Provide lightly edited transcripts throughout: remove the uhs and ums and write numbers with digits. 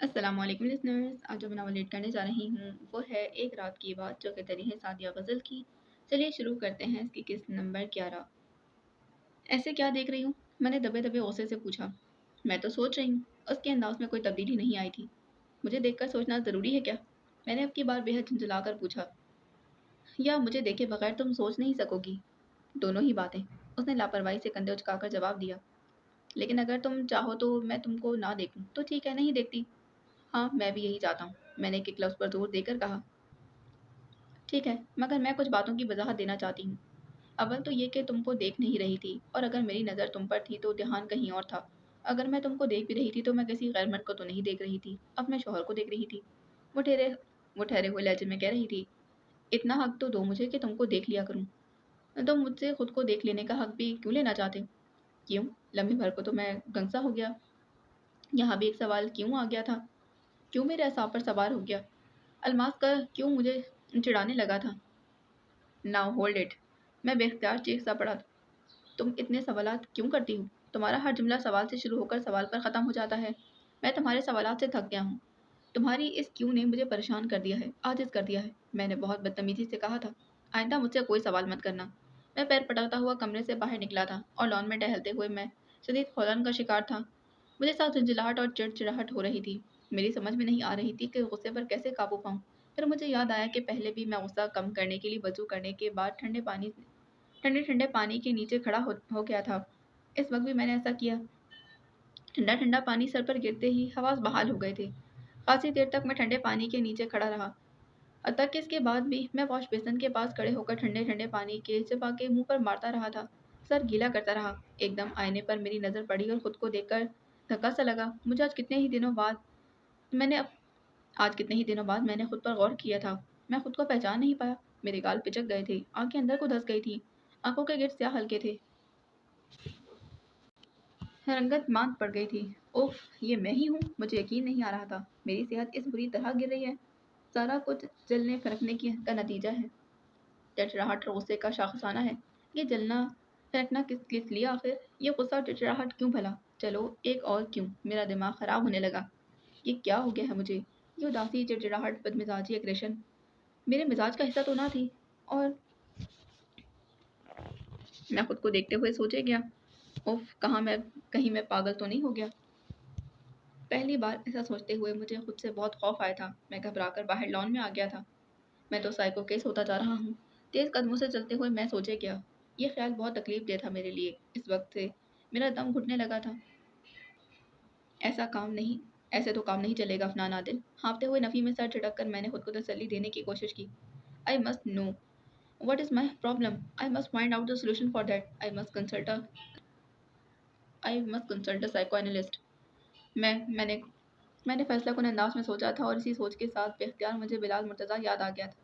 السلام علیکم لسنرز، آج جو میں ناول ریڈ کرنے جا رہی ہوں وہ ہے ایک رات کی بات جو کہ تری ہے سعدیہ غزل کی۔ چلیے شروع کرتے ہیں اس کی قسط نمبر 11۔ ایسے کیا دیکھ رہی ہوں؟ میں نے دبے دبے غصے سے پوچھا۔ میں تو سوچ رہی ہوں۔ اس کے انداز میں کوئی تبدیلی نہیں آئی تھی۔ مجھے دیکھ کر سوچنا ضروری ہے کیا؟ میں نے اب کی بار بے حد جھنجھلا کر پوچھا۔ یا مجھے دیکھے بغیر تم سوچ نہیں سکو گی؟ دونوں ہی باتیں، اس نے لاپرواہی سے کندھے اچکا کر جواب دیا۔ لیکن اگر تم چاہو تو میں تم کو نہ دیکھوں تو ٹھیک ہے، نہیں دیکھتی۔ ہاں میں بھی یہی چاہتا ہوں، میں نے ایک لفظ پر زور دے کر کہا۔ ٹھیک ہے، مگر میں کچھ باتوں کی وضاحت دینا چاہتی ہوں۔ اول تو یہ کہ تم کو دیکھ نہیں رہی تھی، اور اگر میری نظر تم پر تھی تو دھیان کہیں اور تھا۔ اگر میں تم کو دیکھ بھی رہی تھی تو میں کسی غیر مرد کو تو نہیں دیکھ رہی تھی، اپنے شوہر کو دیکھ رہی تھی۔ وہ ٹھہرے ہوئے لہجے میں کہہ رہی تھی۔ اتنا حق تو دو مجھے کہ تم کو دیکھ لیا کروں۔ تم مجھ سے خود کو دیکھ لینے کا حق بھی کیوں لینا چاہتے؟ کیوں؟ لمحے بھر کو تو میں گنگسا ہو گیا۔ یہاں بھی ایک سوال کیوں آ گیا تھا؟ کیوں میرے اعصاب پر سوار ہو گیا؟ الماس کا کیوں مجھے چڑھانے لگا تھا؟ Now hold it! میں بے اختیار چیخ سا پڑا۔ تم اتنے سوالات کیوں کرتی ہو؟ تمہارا ہر جملہ سوال سے شروع ہو کر سوال پر ختم ہو جاتا ہے۔ میں تمہارے سوالات سے تھک گیا ہوں۔ تمہاری اس کیوں نے مجھے پریشان کر دیا ہے، عاجز کر دیا ہے۔ میں نے بہت بدتمیزی سے کہا تھا۔ آئندہ مجھ سے کوئی سوال مت کرنا۔ میں پیر پٹکتا ہوا کمرے سے باہر نکلا تھا اور لان میں ٹہلتے ہوئے میں شدید خولن کا شکار تھا۔ مجھے سخت جھنجھلاہٹ اور چڑچڑاہٹ ہو رہی تھی۔ میری سمجھ میں نہیں آ رہی تھی کہ غصے پر کیسے قابو پاؤں۔ پھر مجھے یاد آیا کہ پہلے بھی میں غصہ کم کرنے کے لیے وضو کرنے کے بعد ٹھنڈے ٹھنڈے پانی کے نیچے کھڑا ہو گیا تھا۔ اس وقت بھی میں نے ایسا کیا۔ ٹھنڈا ٹھنڈا پانی سر پر گرتے ہی حواس بحال ہو گئے تھے۔ خاصی دیر تک میں ٹھنڈے پانی کے نیچے کھڑا رہا، حتیٰ کہ اس کے بعد بھی میں واش بیسن کے پاس کھڑے ہو کر ٹھنڈے ٹھنڈے پانی کے چپا کے منہ پر مارتا رہا تھا، سر گیلا کرتا رہا۔ ایک دم آئینے پر میری نظر پڑی اور خود کو دیکھ کر دھکا سا لگا۔ مجھے آج کتنے ہی دنوں بعد میں نے خود پر غور کیا تھا۔ میں خود کو پہچان نہیں پایا۔ میرے گال پچک گئے تھے، آنکھیں اندر کو دھس گئی تھی، آنکھوں کے گرد سیاہ حلقے تھے، رنگت ماند پڑ گئی تھی۔ اوف، یہ میں ہی ہوں؟ مجھے یقین نہیں آ رہا تھا۔ میری صحت اس بری طرح گر رہی ہے۔ سارا کچھ جلنے پھڑکنے کا نتیجہ ہے۔ چڑچڑاہٹ اور غصے کا شاخسانہ ہے۔ یہ جلنا پھڑکنا کس لیے آخر؟ یہ غصہ اور چڑچڑاہٹ کیوں بھلا؟ چلو ایک اور کیوں؟ میرا دماغ خراب ہونے لگا۔ یہ کیا ہو گیا ہے مجھے؟ یہ اداسی، چڑچڑاہٹ، بدمزاجی، اگریشن میرے مزاج کا حصہ تو نہ تھی، اور میں خود کو دیکھتے ہوئے سوچے گیا، اوف، کہیں میں پاگل تو نہیں ہو گیا؟ پہلی بار ایسا سوچتے ہوئے مجھے خود سے بہت خوف آیا تھا۔ میں گھبرا کر باہر لان میں آ گیا تھا۔ میں تو سائیکو کیس ہوتا جا رہا ہوں۔ تیز قدموں سے چلتے ہوئے میں سوچے گیا۔ یہ خیال بہت تکلیف دہ تھا میرے لیے۔ اس وقت سے میرا دم گھٹنے لگا تھا۔ ایسے تو کام نہیں چلے گا افنان عادل۔ ہانپتے ہوئے نفی میں سر جھٹک کر میں نے خود کو تسلی دینے کی کوشش کی۔ I must know what is my problem. I must find out the solution for that. I must consult a psychoanalyst. میں نے فیصلہ کن انداز میں سوچا تھا، اور اسی سوچ کے ساتھ بے اختیار مجھے بلال مرتضیٰ یاد آ گیا تھا۔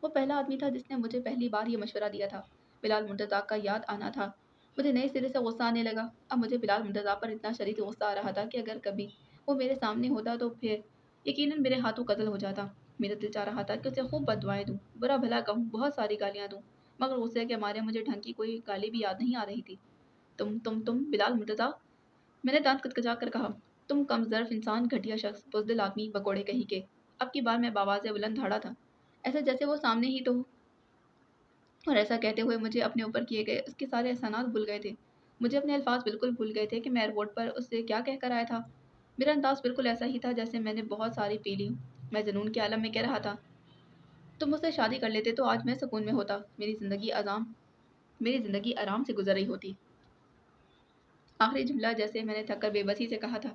وہ پہلا آدمی تھا جس نے مجھے پہلی بار یہ مشورہ دیا تھا۔ بلال مرتضیٰ کا یاد آنا تھا۔ مجھے نئے سرے سے غصہ آنے لگا۔ اب مجھے بلال مرتضیٰ پر اتنا شدید غصہ آ رہا تھا کہ اگر کبھی وہ میرے سامنے ہوتا تو پھر یقیناً میرے ہاتھوں قتل ہو جاتا۔ میرا دل چاہ رہا تھا کہ اسے خوب بد دعائیں دوں، برا بھلا کہوں، بہت ساری گالیاں دوں، مگر غصے کے مارے مجھے ڈھنگ کی کوئی گالی بھی یاد نہیں آ رہی تھی۔ تم بلال مرتضیٰ، میں نے دانت کچکچا کر کہا۔ تم کم ظرف انسان، گھٹیا شخص، بزدل آدمی، بکوڑے کہیں کے۔ اب کی بار میں باواز بلند دھاڑا تھا، ایسے جیسے وہ سامنے ہی تو ہو۔ اور ایسا کہتے ہوئے مجھے اپنے اوپر کیے گئے اس کے سارے احسانات بھول گئے تھے۔ مجھے اپنے الفاظ بالکل بھول گئے تھے کہ میں ایئرپورٹ پر اس سے کیا کہہ کر آیا تھا۔ میرا انداز بالکل ایسا ہی تھا جیسے میں نے بہت ساری پی لی ہوں۔ میں جنون کے عالم میں کہہ رہا تھا، تم مجھ سے شادی کر لیتے تو آج میں سکون میں ہوتا، میری زندگی آرام سے گزر رہی ہوتی۔ آخری جملہ جیسے میں نے تھک کر بے بسی سے کہا تھا،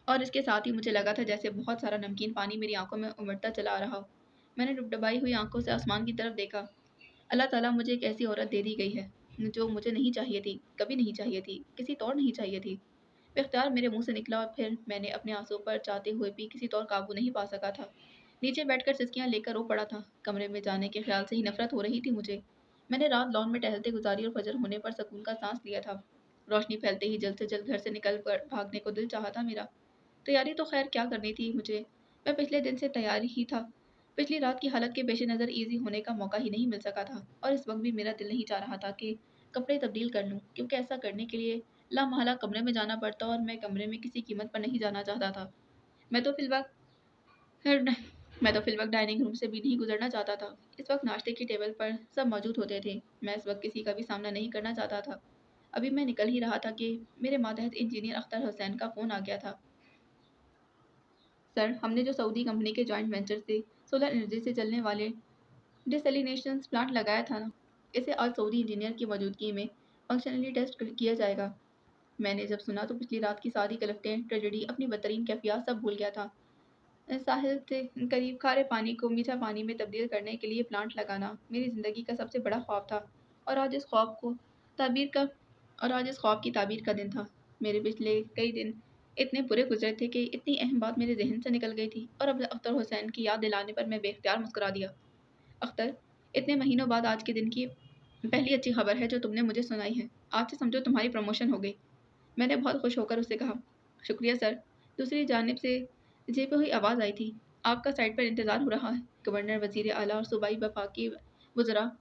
اور اس کے ساتھ ہی مجھے لگا تھا جیسے بہت سارا نمکین پانی میری آنکھوں میں امڑتا چلا آ رہا ہو۔ میں نے ڈبڈبائی ہوئی آنکھوں سے آسمان کی طرف دیکھا۔ اللہ تعالیٰ، مجھے ایک ایسی عورت دے دی گئی ہے جو مجھے نہیں چاہیے تھی، کبھی نہیں چاہیے تھی، کسی طور نہیں چاہیے تھی۔ بے اختیار میرے منہ سے نکلا، اور پھر میں نے اپنے آنسوں پر چاہتے ہوئے بھی کسی طور قابو نہیں پا سکا تھا۔ نیچے بیٹھ کر سسکیاں لے کر رو پڑا تھا۔ کمرے میں جانے کے خیال سے ہی نفرت ہو رہی تھی مجھے۔ میں نے رات لان میں ٹہلتے گزاری اور فجر ہونے پر سکون کا سانس لیا تھا۔ روشنی پھیلتے ہی جلد سے جلد گھر سے نکل کر بھاگنے کو دل چاہا تھا میرا۔ تیاری تو خیر کیا کرنی تھی مجھے، میں پچھلے دن سے تیار ہی تھا۔ پچھلی رات کی حالت کے پیش نظر ایزی ہونے کا موقع ہی نہیں مل سکا تھا، اور اس وقت بھی میرا دل نہیں چاہ رہا تھا کہ کپڑے تبدیل کر لوں، کیونکہ ایسا کرنے کے لیے लामहला कमरे में जाना पड़ता और मैं कमरे में किसी कीमत पर नहीं जाना चाहता था। मैं तो फिल वक्त डाइनिंग रूम से भी नहीं गुजरना चाहता था। इस वक्त नाश्ते की टेबल पर सब मौजूद होते थे। मैं इस वक्त किसी का भी सामना नहीं करना चाहता था। अभी मैं निकल ही रहा था कि मेरे मातहत इंजीनियर अख्तर हुसैन का फ़ोन आ गया था। सर, हमने जो सऊदी कंपनी के जॉइंट वेंचर से सोलर एनर्जी से चलने वाले डिसैलिनेशन प्लांट लगाया था ना, इसे आज सऊदी इंजीनियर की मौजूदगी में फंक्शनली टेस्ट किया जाएगा। मैंने जब सुना तो पिछली रात की सारी कलेक्टेड ट्रेजेडी, अपनी बदतरीन कैफियत सब भूल गया था। साहिल से करीब खारे पानी को मीठा पानी में तब्दील करने के लिए प्लांट लगाना मेरी ज़िंदगी का सबसे बड़ा ख्वाब था। और आज इस ख्वाब को ताबीर का और आज इस ख्वाब की ताबीर का दिन था। मेरे पिछले कई दिन इतने बुरे गुजरे थे कि इतनी अहम बात मेरे जहन से निकल गई थी और अब अख्तर हुसैन की याद दिलाने पर मैं बेख्तियार मुस्कुरा दिया। अख्तर, इतने महीनों बाद आज के दिन की पहली अच्छी खबर है जो तुमने मुझे सुनाई है। आज से समझो तुम्हारी प्रमोशन हो गई। मैंने बहुत खुश होकर उससे कहा। शुक्रिया सर। दूसरी जानिब से जेब हुई आवाज़ आई थी। आपका साइट पर इंतज़ार हो रहा है। गवर्नर, वज़ीर आला और सूबाई वफाकी वज़रा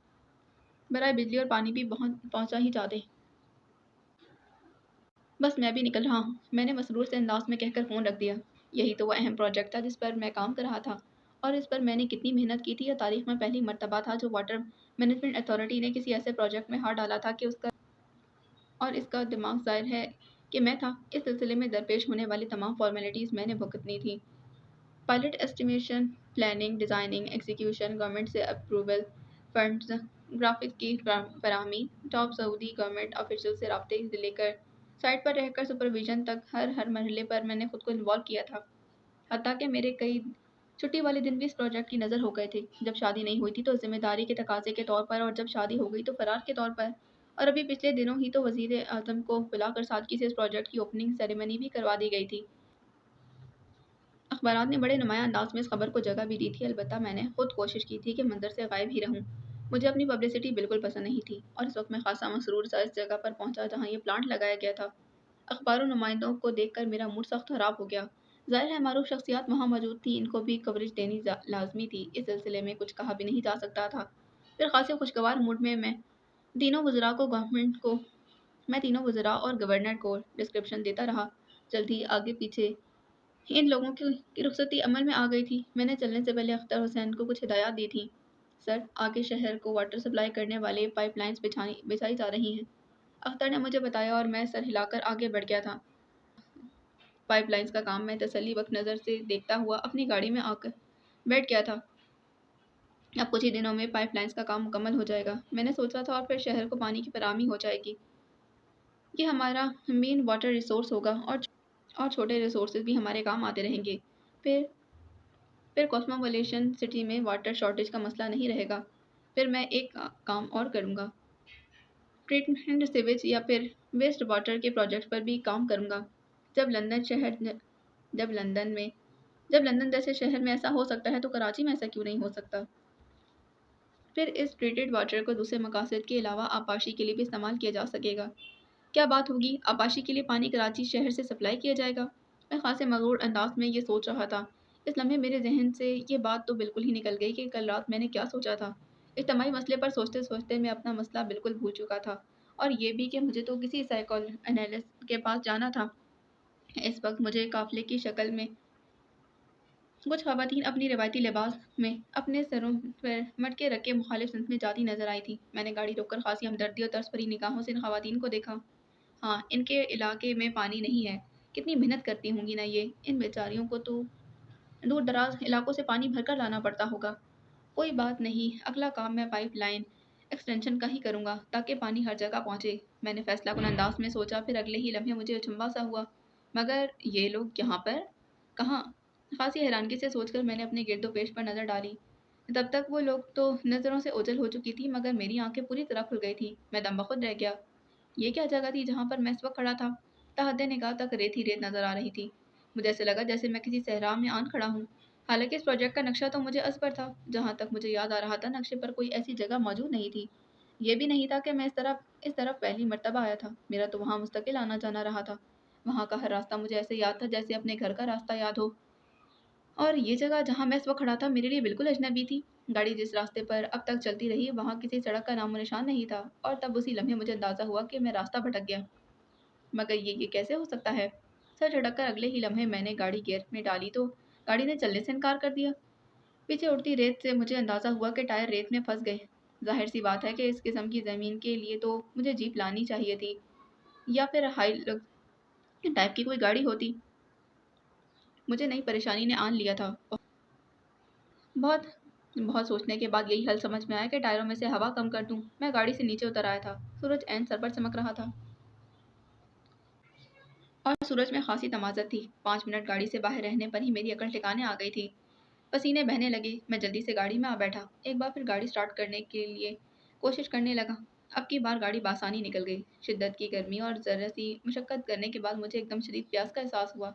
बराए बिजली और पानी भी पहुँचा ही जाते। बस मैं भी निकल रहा हूँ, मैंने मसरूर से अंदाज में कहकर फ़ोन रख दिया। यही तो वह अहम प्रोजेक्ट था जिस पर मैं काम कर रहा था और इस पर मैंने कितनी मेहनत की थी। यह तारीख में पहली मर्तबा था जो वाटर मैनेजमेंट अथॉरिटी ने किसी ऐसे प्रोजेक्ट में हाथ डाला था कि इसका दिमाग ज़ाहिर है कि मैं था। इस सिलसिले में दरपेश होने वाली तमाम फॉर्मेलिटीज़ मैंने भुगतनी थी। Pilot estimation, planning, designing, execution, government से अप्रूवल, फंड्स, ग्राफिक्स की फराहमी, टॉप सऊदी गवर्नमेंट ऑफिशियल से राब्ते से लेकर साइट पर रहकर सुपरविजन तक हर मरहले पर मैंने खुद को इन्वॉल्व किया था। हत्ता कि मेरे कई छुट्टी वाले दिन भी इस प्रोजेक्ट की नज़र हो गए थे। जब शादी नहीं हुई थी तो जिम्मेदारी के तकाजे के तौर पर, और जब शादी हो गई तो फ़रार के तौर पर, और अभी पिछले दिनों ही तो वज़ीर आज़म को बुलाकर सादगी से इस प्रोजेक्ट की ओपनिंग सेरेमनी भी करवा दी गई थी। अखबारात ने बड़े नुमायाँ अंदाज में इस खबर को जगह भी दी थी। अलबत्ता मैंने खुद कोशिश की थी कि मंजर से गायब ही रहूं। मुझे अपनी पब्लिसिटी बिल्कुल पसंद नहीं थी और इस वक्त मैं खासा मसरूर सा इस जगह पर पहुंचा जहां ये प्लांट लगाया गया था। अखबारों नुमाइंदों को देखकर मेरा मूड सख्त खराब हो गया। ज़ाहिर है मारूफ शख्सियात वहाँ मौजूद थी, इनको भी कवरेज देनी लाजमी थी। इस सिलसिले में कुछ कहा भी नहीं जा सकता था। फिर खासे खुशगवार मूड में तीनों वज़रा को गवर्नमेंट को मैं तीनों वज़रा और गवर्नर को डिस्क्रिप्शन देता रहा। जल्दी आगे पीछे इन लोगों की रुखसती अमल में आ गई थी। मैंने चलने से पहले अख्तर हुसैन को कुछ हिदायत दी थी। सर, आगे शहर को वाटर सप्लाई करने वाले पाइपलाइंस बिछाई जा रही हैं। अख्तर ने मुझे बताया और मैं सर हिलाकर आगे बढ़ गया था। पाइपलाइंस का काम मैं तसल्ली वक्त नज़र से देखता हुआ अपनी गाड़ी में आकर बैठ गया था। अब कुछ ही दिनों में पाइपलाइंस का काम मुकम्मल हो जाएगा, मैंने सोचा था, और फिर शहर को पानी की फराहमी हो जाएगी। ये हमारा मेन वाटर रिसोर्स होगा और छोटे रिसोर्सेज भी हमारे काम आते रहेंगे। फिर फिर कॉस्मोपॉलिटन सिटी में वाटर शॉर्टेज का मसला नहीं रहेगा। फिर मैं एक काम और करूँगा, ट्रीटमेंट सीवेज या फिर वेस्ट वाटर के प्रोजेक्ट पर भी काम करूँगा। जब लंदन शहर जब लंदन में जब लंदन जैसे शहर में ऐसा हो सकता है तो कराची में ऐसा क्यों नहीं हो सकता। फिर इस ट्रीटेड वाटर को दूसरे मकासद के अलावा आपाशी के लिए भी इस्तेमाल किया जा सकेगा। क्या बात होगी, आपाशी के लिए पानी कराची शहर से सप्लाई किया जाएगा। मैं खासे मगरूर अंदाज में ये सोच रहा था। इस लम्हे मेरे जहन से ये बात तो बिल्कुल ही निकल गई कि कल रात मैंने क्या सोचा था। इज्तिमाई मसले पर सोचते सोचते मैं अपना मसला बिल्कुल भूल चुका था, और ये भी कि मुझे तो किसी एनालिस्ट के पास जाना था। इस वक्त मुझे काफिले की शक्ल में कुछ खवातीन अपनी रिवायती लिबास में अपने सरों पर मटके रख के मुखालिफ सिमत में जाती नजर आई थी। मैंने गाड़ी रोककर खासी हमदर्दी और तरस भरी निगाहों से इन खवातीन को देखा। हाँ, इनके इलाके में पानी नहीं है। कितनी मेहनत करती होंगी ना ये। इन बेचारियों को तो दूर दराज इलाकों से पानी भरकर लाना पड़ता होगा। कोई बात नहीं, अगला काम मैं पाइप लाइन एक्सटेंशन का ही करूँगा ताकि पानी हर जगह पहुँचे। मैंने फैसलाकुन अंदाज में सोचा। फिर अगले ही लम्हे मुझे अचंभा सा हुआ। मगर ये लोग यहाँ पर कहाँ? खासी हैरानगी से सोचकर मैंने अपने गिरदोपेश पर नज़र डाली। तब तक वो लोग तो नज़रों से ओझल हो चुकी थी, मगर मेरी आंखें पूरी तरह खुल गई थी। मैं दम रह गया। ये क्या जगह थी जहाँ पर मैं इस वक्त खड़ा था। तहद्दे निगाह तक रेत ही रेत नजर आ रही थी। मुझे ऐसे लगा जैसे मैं किसी सहरा में आन खड़ा हूँ। हालांकि इस प्रोजेक्ट का नक्शा तो मुझे असबर था। जहाँ तक मुझे याद आ रहा था, नक्शे पर कोई ऐसी जगह मौजूद नहीं थी। ये भी नहीं था कि मैं इस तरफ पहली मर्तबा आया था। मेरा तो वहाँ मुस्तकिल आना जाना रहा था। वहाँ का हर रास्ता मुझे ऐसे याद था जैसे अपने घर का रास्ता याद हो। और ये जगह जहाँ मैं इस वक्त खड़ा था मेरे लिए बिल्कुल अजनबी थी। गाड़ी जिस रास्ते पर अब तक चलती रही वहाँ किसी सड़क का नामो निशान नहीं था, और तब उसी लम्हे मुझे अंदाज़ा हुआ कि मैं रास्ता भटक गया। मगर ये कैसे हो सकता है? सर झटक कर अगले ही लम्हे मैंने गाड़ी गियर में डाली तो गाड़ी ने चलने से इनकार कर दिया। पीछे उड़ती रेत से मुझे अंदाजा हुआ कि टायर रेत में फंस गए। जाहिर सी बात है कि इस किस्म की ज़मीन के लिए तो मुझे जीप लानी चाहिए थी, या फिर हाई टाइप की कोई गाड़ी होती। मुझे नई परेशानी ने आन लिया था। बहुत बहुत सोचने के बाद यही हल समझ में आया कि टायरों में से हवा कम कर दूं। मैं गाड़ी से नीचे उतर आया था। सूरज ऐन सर पर चमक रहा था और सूरज में खासी तमाज़त थी। 5 मिनट गाड़ी से बाहर रहने पर ही मेरी अकल ठिकाने आ गई थी। पसीने बहने लगे। मैं जल्दी से गाड़ी में आ बैठा। एक बार फिर गाड़ी स्टार्ट करने के लिए कोशिश करने लगा। अब की बार गाड़ी बासानी निकल गई। शिद्दत की गर्मी और ज़रा सी मशक्क़त करने के बाद मुझे एकदम शदीद प्यास का एहसास हुआ।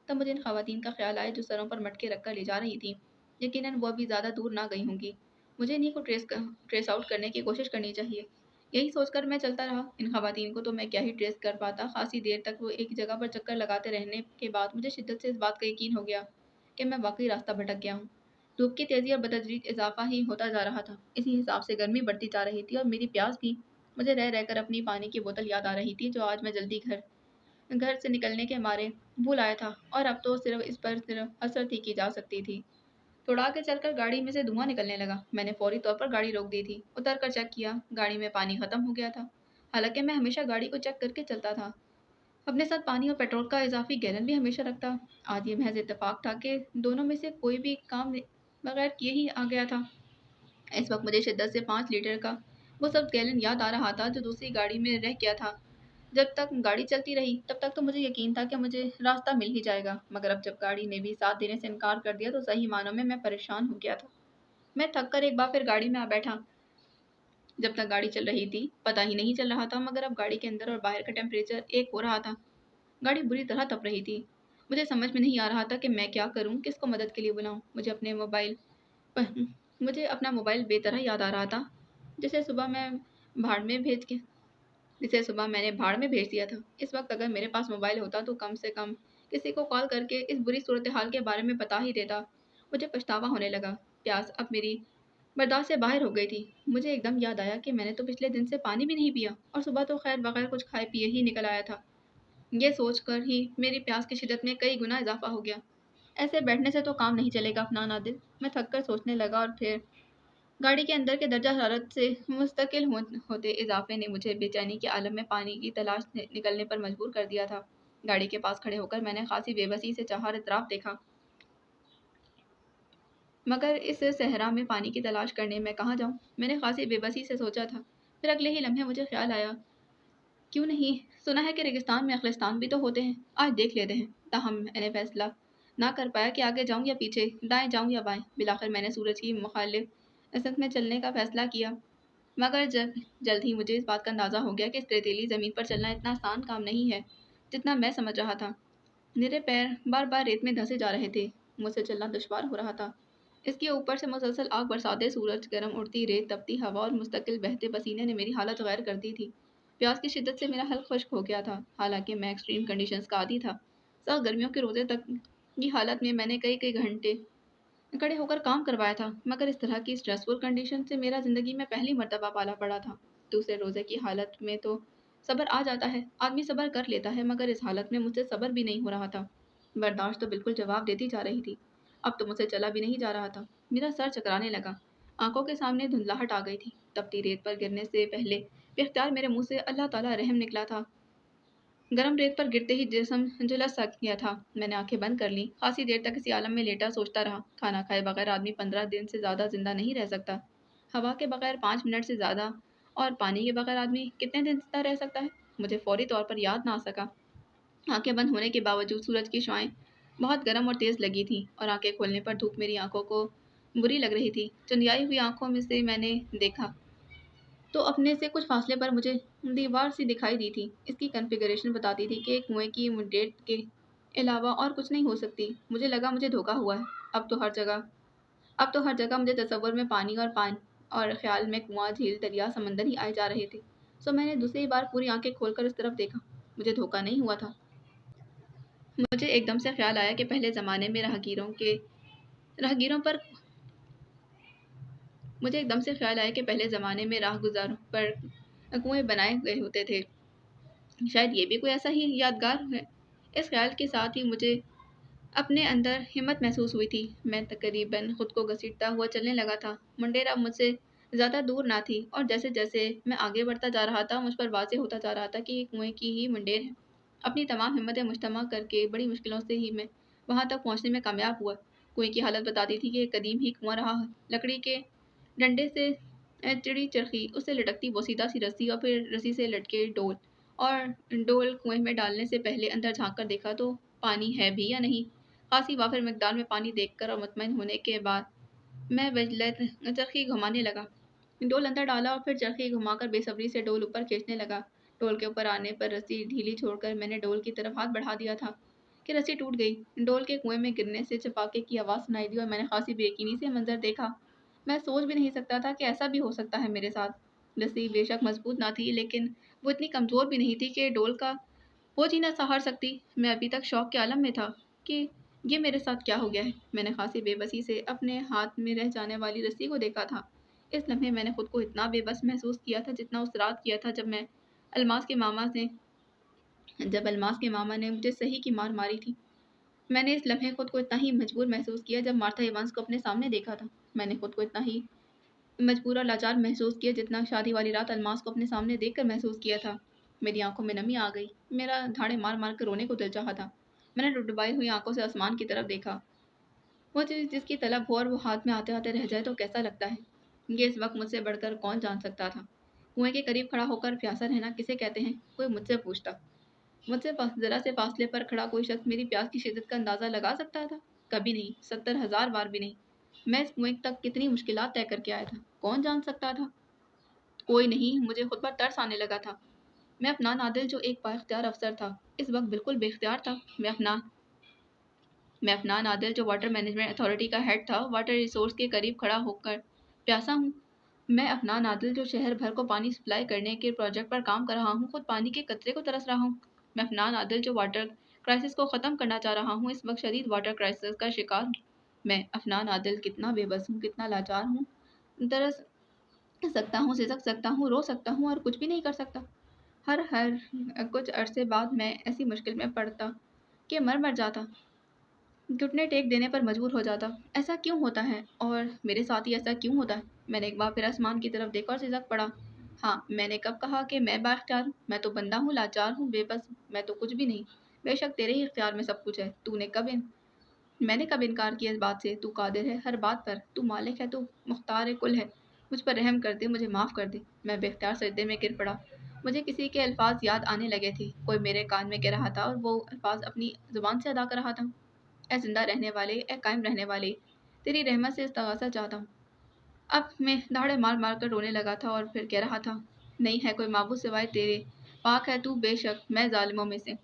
तब मुझे इन ख़वातीन का ख़्याल आया जो सरों पर मटके रखकर ले जा रही थीं। यकीनन वो अभी ज़्यादा दूर ना गई होंगी। मुझे इन्हीं को ट्रेस आउट करने की कोशिश करनी चाहिए। यही सोचकर मैं चलता रहा। इन ख़वातीन को तो मैं क्या ही ट्रेस कर पाता। खासी देर तक वो एक जगह पर चक्कर लगाते रहने के बाद मुझे शिद्दत से इस बात का यकीन हो गया कि मैं वाकई रास्ता भटक गया हूँ। धूप की तेज़ी और बतदरीज इजाफा ही होता जा रहा था। इसी हिसाब से गर्मी बढ़ती जा रही थी और मेरी प्यास भी। मुझे रह रहकर अपनी पानी की बोतल याद आ रही थी जो आज मैं जल्दी घर घर से निकलने के मारे भूल आया था, और अब तो सिर्फ इस पर सिर्फ हसरत ही की जा सकती थी। थोड़ा आगे चलकर गाड़ी में से धुआं निकलने लगा। मैंने फौरी तौर पर गाड़ी रोक दी थी। उतर कर चेक किया, गाड़ी में पानी खत्म हो गया था। हालांकि मैं हमेशा गाड़ी को चेक करके चलता था, अपने साथ पानी और पेट्रोल का इजाफी गैलन भी हमेशा रखता। आज ये महज इत्तेफाक था कि दोनों में से कोई भी काम बगैर किए ही आ गया था। इस वक्त मुझे शिद्दत से 5 लीटर का वो सब गैलन याद आ रहा था जो दूसरी गाड़ी में रह गया था। जब तक गाड़ी चलती रही तब तक तो मुझे यकीन था कि मुझे रास्ता मिल ही जाएगा, मगर अब जब गाड़ी ने भी साथ देने से इनकार कर दिया तो सही मानों में मैं परेशान हो गया था। मैं थक कर एक बार फिर गाड़ी में आ बैठा। जब तक गाड़ी चल रही थी पता ही नहीं चल रहा था, मगर अब गाड़ी के अंदर और बाहर का टेम्परेचर एक हो रहा था। गाड़ी बुरी तरह तप रही थी। मुझे समझ में नहीं आ रहा था कि मैं क्या करूं, किसको मदद के लिए बुलाऊं। मुझे अपना मोबाइल बेतरह याद आ रहा था, जिसे सुबह मैं भाड़ में भेज के जिसे सुबह मैंने भाड़ में भेज दिया था। इस वक्त अगर मेरे पास मोबाइल होता तो कम से कम किसी को कॉल करके इस बुरी सूरत हाल के बारे में बता ही देता। मुझे पछतावा होने लगा। प्यास अब मेरी बर्दाश्त से बाहर हो गई थी। मुझे एकदम याद आया कि मैंने तो पिछले दिन से पानी भी नहीं पिया, और सुबह तो खैर बगैर कुछ खाए पिए ही निकल आया था। ये सोचकर ही मेरी प्यास की शिद्दत में कई गुना इजाफा हो गया। ऐसे बैठने से तो काम नहीं चलेगा अपना नादिल। मैं थक कर सोचने लगा, और फिर गाड़ी के अंदर के दर्जा हरारत से मुस्तकिल होते इजाफे ने मुझे बेचैनी के आलम में पानी की तलाश निकलने पर मजबूर कर दिया था। गाड़ी के पास खड़े होकर मैंने खासी बेबसी से चाहर इतराफ देखा, मगर इस सहरा में पानी की तलाश करने मैं कहाँ जाऊँ। मैंने खासी बेबसी से सोचा था। फिर अगले ही लम्हे मुझे ख्याल आया, क्यों नहीं, सुना है कि रेगिस्तान में अखलिस्तान भी तो होते हैं, आज देख लेते हैं। ताहम मैंने फैसला ना कर पाया कि आगे जाऊं या पीछे, दाएं जाऊं या बाएं। बिलाखिर मैंने सूरज की मुखालिफ असंत में चलने का फैसला किया, मगर जल्द ही मुझे इस बात का अंदाज़ा हो गया कि इस रेतीली ज़मीन पर चलना इतना आसान काम नहीं है जितना मैं समझ रहा था। मेरे पैर बार बार रेत में धंसे जा रहे थे। मुझसे चलना दुश्वार हो रहा था। इसके ऊपर से मुसलसल आग बरसाते सूरज, गर्म उड़ती रेत, तपती हवा और मुस्तकिल बहते पसीने ने मेरी हालत गैर कर दी थी। प्यास की शिद्दत से मेरा हल्क खुश्क हो गया था। हालांकि मैं एक्सट्रीम कंडीशंस का आदी था। सख्त गर्मियों के रोज़े तक की हालत में मैंने कई कई घंटे खड़े होकर काम करवाया था, मगर इस तरह की स्ट्रेसफुल कंडीशन से मेरा ज़िंदगी में पहली मर्तबा पाला पड़ा था। दूसरे रोज़े की हालत में तो सब्र आ जाता है, आदमी सब्र कर लेता है, मगर इस हालत में मुझसे सब्र भी नहीं हो रहा था। बर्दाश्त तो बिल्कुल जवाब देती जा रही थी। अब तो मुझसे चला भी नहीं जा रहा था। मेरा सर चकराने लगा। आंखों के सामने धुंधलाहट आ गई थी। तपती रेत पर गिरने से पहले बेख्तियार मेरे मुंह से अल्लाह ताला रहम निकला था। गरम रेत पर गिरते ही जिस्म झुलस सा गया था। मैंने आंखें बंद कर ली। खासी देर तक इसी आलम में लेटा सोचता रहा। खाना खाए बगैर आदमी 15 दिन से ज़्यादा जिंदा नहीं रह सकता। हवा के बगैर 5 मिनट से ज़्यादा, और पानी के बगैर आदमी कितने दिन जिंदा रह सकता है, मुझे फौरी तौर पर याद ना आ सका। आंखें बंद होने के बावजूद सूरज की शुआएं बहुत गर्म और तेज़ लगी थी, और आंखें खोलने पर धूप मेरी आंखों को बुरी लग रही थी। चुंधियाई हुई आंखों में से मैंने देखा तो अपने से कुछ फासले पर मुझे दीवार सी दिखाई दी थी। इसकी कॉन्फ़िगरेशन बताती थी कि एक कुएं की मुडेट के अलावा और कुछ नहीं हो सकती। मुझे लगा मुझे धोखा हुआ है। अब तो हर जगह मुझे तस्वुर में पानी और ख्याल में कुआं, झील, दरिया, समंदर ही आए जा रहे थे। सो मैंने दूसरी बार पूरी आंखें खोलकर उस तरफ देखा। मुझे धोखा नहीं हुआ था। मुझे एकदम से ख्याल आया कि पहले ज़माने में राहगीरों पर मुझे एकदम से ख्याल आया कि पहले ज़माने में राहगुजारों पर कुएं बनाए गए होते थे। शायद ये भी कोई ऐसा ही यादगार है। इस ख्याल के साथ ही मुझे अपने अंदर हिम्मत महसूस हुई थी। मैं तकरीबन खुद को घसीटता हुआ चलने लगा था। मुंडेर अब मुझसे ज़्यादा दूर ना थी और जैसे जैसे मैं आगे बढ़ता जा रहा था मुझ पर वाज़ेह होता जा रहा था कि ये कुएं की ही मुंडेर है। अपनी तमाम हिम्मतें मुजतमा करके बड़ी मुश्किलों से ही मैं वहाँ तक पहुँचने में कामयाब हुआ। कुएं की हालत बताती थी कि एक कदीम ही कुआं रहा है। लकड़ी के डंडे से चिड़ी चरखी, उससे लटकती बोसीदा सी रस्सी और फिर रस्सी से लटके डोल। और डोल कुएं में डालने से पहले अंदर झांक कर देखा तो पानी है भी या नहीं। खासी वाफिर मिकदार में पानी देखकर और मुतमईन होने के बाद मैं वजलत चरखी घुमाने लगा। डोल अंदर डाला और फिर चरखी घुमाकर बेसब्री से डोल ऊपर खींचने लगा। डोल के ऊपर आने पर रस्सी ढीली छोड़कर मैंने डोल की तरफ हाथ बढ़ा दिया था कि रस्सी टूट गई। डोल के कुएं में गिरने से चपाके की आवाज़ सुनाई दी और मैंने खासी बेयकीनी से मंजर देखा। मैं सोच भी नहीं सकता था कि ऐसा भी हो सकता है मेरे साथ। रस्सी बेशक मजबूत ना थी लेकिन वो इतनी कमज़ोर भी नहीं थी कि डोल का वो जीना सहार सकती। मैं अभी तक शौक के आलम में था कि ये मेरे साथ क्या हो गया है। मैंने खासी बेबसी से अपने हाथ में रह जाने वाली रस्सी को देखा था। इस लम्हे मैंने खुद को इतना बेबस महसूस किया था जितना उस रात किया था अलमास के मामा से जब अलमास के मामा ने मुझे सही की मार मारी थी। मैंने इस लम्हे खुद को इतना ही मजबूर महसूस किया जब मार्था इवांस को अपने सामने देखा था। मैंने खुद को इतना ही मजबूर और लाचार महसूस किया जितना शादी वाली रात अलमास को अपने सामने देखकर महसूस किया था। मेरी आंखों में नमी आ गई। मेरा धाड़े मार मार कर रोने को दिल चाहा था। मैंने डुडुबाई हुई आंखों से आसमान की तरफ देखा। वो चीज़ जिसकी तलब हो और वो हाथ में आते आते रह जाए तो कैसा लगता है। ये इस वक्त मुझसे बढ़कर कौन जान सकता था। कुएं के करीब खड़ा होकर प्यासा रहना किसे कहते हैं, कोई मुझसे पूछता। जरा से फासले पर खड़ा कोई शख्स मेरी प्यास की शिद्दत का अंदाजा लगा सकता था। कभी नहीं, 70,000 बार भी नहीं। मैं इस कुएं तक कितनी मुश्किलात तय करके आया था, कौन जान सकता था। कोई नहीं। मुझे खुद पर तरस आने लगा था। मैं अफनान आदिल जो एक बाइख्तियार अफसर था इस वक्त बिल्कुल बेख्तियार था। मैं अफनान आदिल जो वाटर मैनेजमेंट अथॉरिटी का हेड था वाटर रिसोर्स के करीब खड़ा होकर प्यासा हूँ। मैं अफनान आदिल जो शहर भर को पानी सप्लाई करने के प्रोजेक्ट पर काम कर रहा हूँ खुद पानी के कतरे को तरस रहा हूँ। मैं अफनान आदिल जो वाटर क्राइसिस को ख़त्म करना चाह रहा हूँ इस वक्त शदीद वाटर क्राइसिस का शिकार हूँ। मैं अफनान आदिल कितना बेबस हूँ, कितना लाचार हूँ। तरस सकता हूँ, सिसक सकता हूँ, रो सकता हूँ और कुछ भी नहीं कर सकता। हर हर कुछ अरसे बाद मैं ऐसी मुश्किल में पड़ता कि मर मर जाता, घुटने टेक देने पर मजबूर हो जाता। ऐसा क्यों होता है और मेरे साथ ही ऐसा क्यों होता है। मैंने एक बार फिर आसमान की तरफ देखा और सिसक पड़ा। हाँ, मैंने कब कहा कि मैं बाख्तियार हूँ। मैं तो बंदा हूँ, लाचार हूँ, बेबस। मैं तो कुछ भी नहीं। बेशक तेरे ही इख्तियार में सब कुछ है। मैंने कब इनकार किया इस बात से। तू कादिर है हर बात पर, तू मालिक है, तू मुख्तार कुल है। मुझ पर रहम कर दे, मुझे माफ़ कर दे। मैं बेख्तियार सजदे में गिर पड़ा। मुझे किसी के अल्फाज याद आने लगे थे। कोई मेरे कान में कह रहा था और वो अल्फाज अपनी ज़ुबान से अदा कर रहा था। ए ज़िंदा रहने वाले, ए कायम रहने वाले, तेरी रहमत से इस्तग़ासा चाहता हूँ। अब मैं दहाड़े मार मार कर रोने लगा था और फिर कह रहा था, नहीं है कोई माबूद सिवाय तेरे, पाक है तू बेशक, मैं ज़ालिमों में से।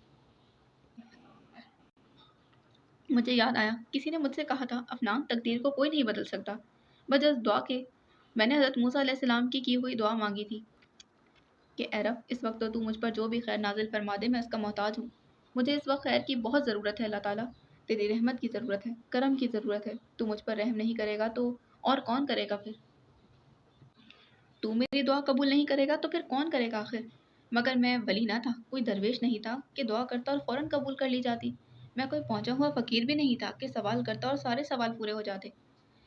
मुझे याद आया किसी ने मुझसे कहा था, अफनान तकदीर को कोई नहीं बदल सकता, बजस दुआ के। मैंने हज़रत मूसा अलैहिस्सलाम की हुई दुआ मांगी थी कि ए रब, इस वक्त तो तू मुझ पर जो भी खैर नाजिल फरमा दे मैं उसका मोहताज हूँ। मुझे इस वक्त खैर की बहुत ज़रूरत है अल्लाह ताला। तेरी रहमत की ज़रूरत है, करम की ज़रूरत है। तू मुझ पर रहम नहीं करेगा तो और कौन करेगा फिर। तू मेरी दुआ कबूल नहीं करेगा तो फिर कौन करेगा आखिर। मगर मैं वली ना था, कोई दरवेश नहीं था कि दुआ करता और फ़ौरन कबूल कर ली जाती। मैं कोई पहुंचा हुआ फ़कीर भी नहीं था कि सवाल करता और सारे सवाल पूरे हो जाते।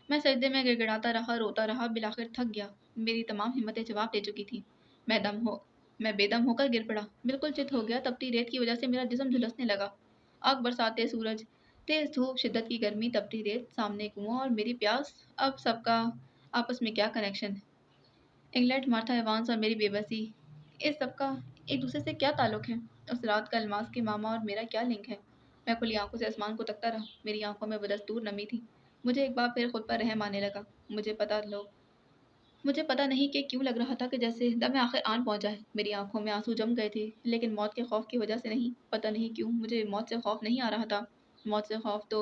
मैं सजदे में गिड़गिड़ाता रहा, रोता रहा, बिलाखिर थक गया। मेरी तमाम हिम्मतें जवाब दे चुकी थी। मैं दम हो मैं बेदम होकर गिर पड़ा, बिल्कुल चित हो गया। तपती रेत की वजह से मेरा जिस्म झुलसने लगा। आग बरसाते सूरज, तेज धूप, शिद्दत की गर्मी, तपती रेत, सामने कुआं और मेरी प्यास। अब सबका आपस में क्या कनेक्शन है। इंग्लैंड, मार्था एवांस और मेरी बेबसी, इस सबका एक दूसरे से क्या ताल्लुक है। उस रात का अलमास के मामा और मेरा क्या लिंक है। मैं खुली आंखों से आसमान को तकता रहा। मेरी आंखों में बदस्तूर नमी थी। मुझे एक बार फिर खुद पर रहम आने लगा। मुझे पता नहीं कि क्यों लग रहा था कि जैसे दम आखिर आन पहुंचा है। मेरी आंखों में आंसू जम गए थे लेकिन मौत के खौफ की वजह से नहीं। पता नहीं क्यों मुझे मौत से खौफ नहीं आ रहा था। मौत से खौफ तो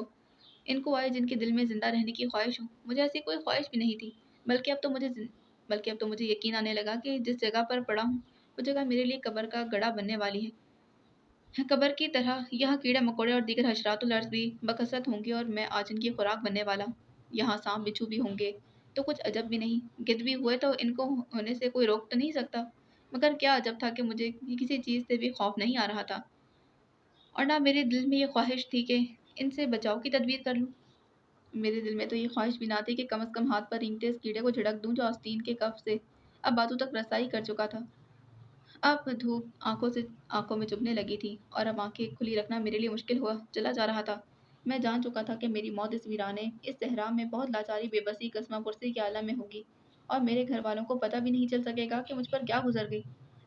इनको आए जिनके दिल में ज़िंदा रहने की ख्वाहिश हो। मुझे ऐसी कोई ख्वाहिश भी नहीं थी। बल्कि अब तो मुझे बल्कि अब तो मुझे यकीन आने लगा कि जिस जगह पर पड़ा हूँ वो जगह मेरे लिए कब्र का गड़ा बनने वाली है। कब्र की तरह यहाँ कीड़े मकोड़े और दीगर हशरातुल अर्ज़ भी बकसरत होंगे और मैं आज इनकी खुराक बनने वाला हूँ। यहाँ सांप बिच्छू भी होंगे तो कुछ अजब भी नहीं। गिद्ध भी हुए तो इनको होने से कोई रोक तो नहीं सकता। मगर क्या अजब था कि मुझे किसी चीज़ से भी खौफ नहीं आ रहा था, और ना मेरे दिल में ये ख्वाहिश थी कि इनसे बचाव की तदबीर कर लूँ। मेरे दिल में तो ये ख्वाहिश भी ना थी कि कम से कम हाथ पर रेंगते इस कीड़े को झिड़क दूँ जो आस्तीन के कफ से अब बाजू तक रसाई कर चुका था। अब धूप आंखों में चुभने लगी थी और अब आंखें खुली रखना मेरे लिए मुश्किल हुआ चला जा रहा था। मैं जान चुका था कि मेरी मौत इस वीराने, इस सहरा में बहुत लाचारी, बेबसी, कसमा पुरसी के आलम में होगी, और मेरे घर वालों को पता भी नहीं चल सकेगा कि मुझ पर क्या गुजर गई।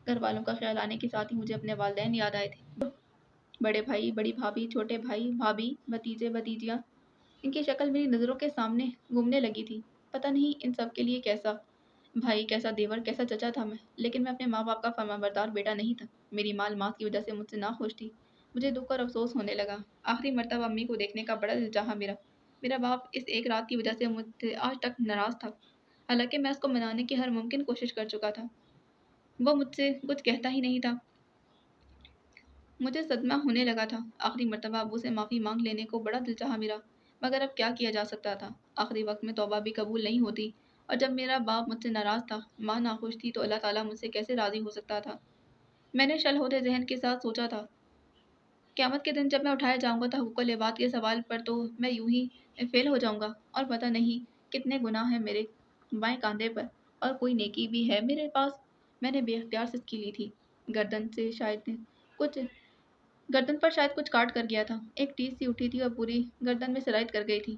घर वालों का ख्याल आने के साथ ही मुझे अपने वालिदैन याद आए थे। बड़े भाई, बड़ी भाभी, छोटे भाई, भाभी, भतीजे, भतीजियाँ, इनकी शक्ल मेरी नज़रों के सामने घूमने लगी थी। पता नहीं इन सब के लिए कैसा भाई, कैसा देवर, कैसा चचा था मैं, लेकिन मैं अपने माँ बाप का फर्माबरदार बेटा नहीं था। मेरी माँ अल्मास की वजह से मुझसे नाखुश थी। मुझे दुख और अफसोस होने लगा। आखिरी मर्तबा अम्मी को देखने का बड़ा दिल चाहा मेरा। मेरा बाप इस एक रात की वजह से मुझसे आज तक नाराज था, हालांकि मैं उसको मनाने की हर मुमकिन कोशिश कर चुका था। वो मुझसे कुछ कहता ही नहीं था। मुझे सदमा होने लगा था। आखिरी मर्तबा अब्बू से माफ़ी मांग लेने को बड़ा दिल चाहा मेरा, मगर अब क्या किया जा सकता था। आखिरी वक्त में तौबा भी कबूल नहीं होती, और जब मेरा बाप मुझसे नाराज़ था, माँ नाखुश थी, तो अल्लाह ताला मुझसे कैसे राज़ी हो सकता था। मैंने शल होते जहन के साथ सोचा था, क़यामत के दिन जब मैं उठाया जाऊंगा तो हुक्कुल इबाद के सवाल पर तो मैं यूं ही फेल हो जाऊंगा, और पता नहीं कितने गुनाह हैं मेरे बाएं कांधे पर, और कोई नेकी भी है मेरे पास। मैंने बेख्तियार सिसकी ली थी। गर्दन से शायद कुछ गर्दन पर शायद कुछ काट कर गया था। एक टीस सी उठी थी और पूरी गर्दन में सिराइत कर गई थी।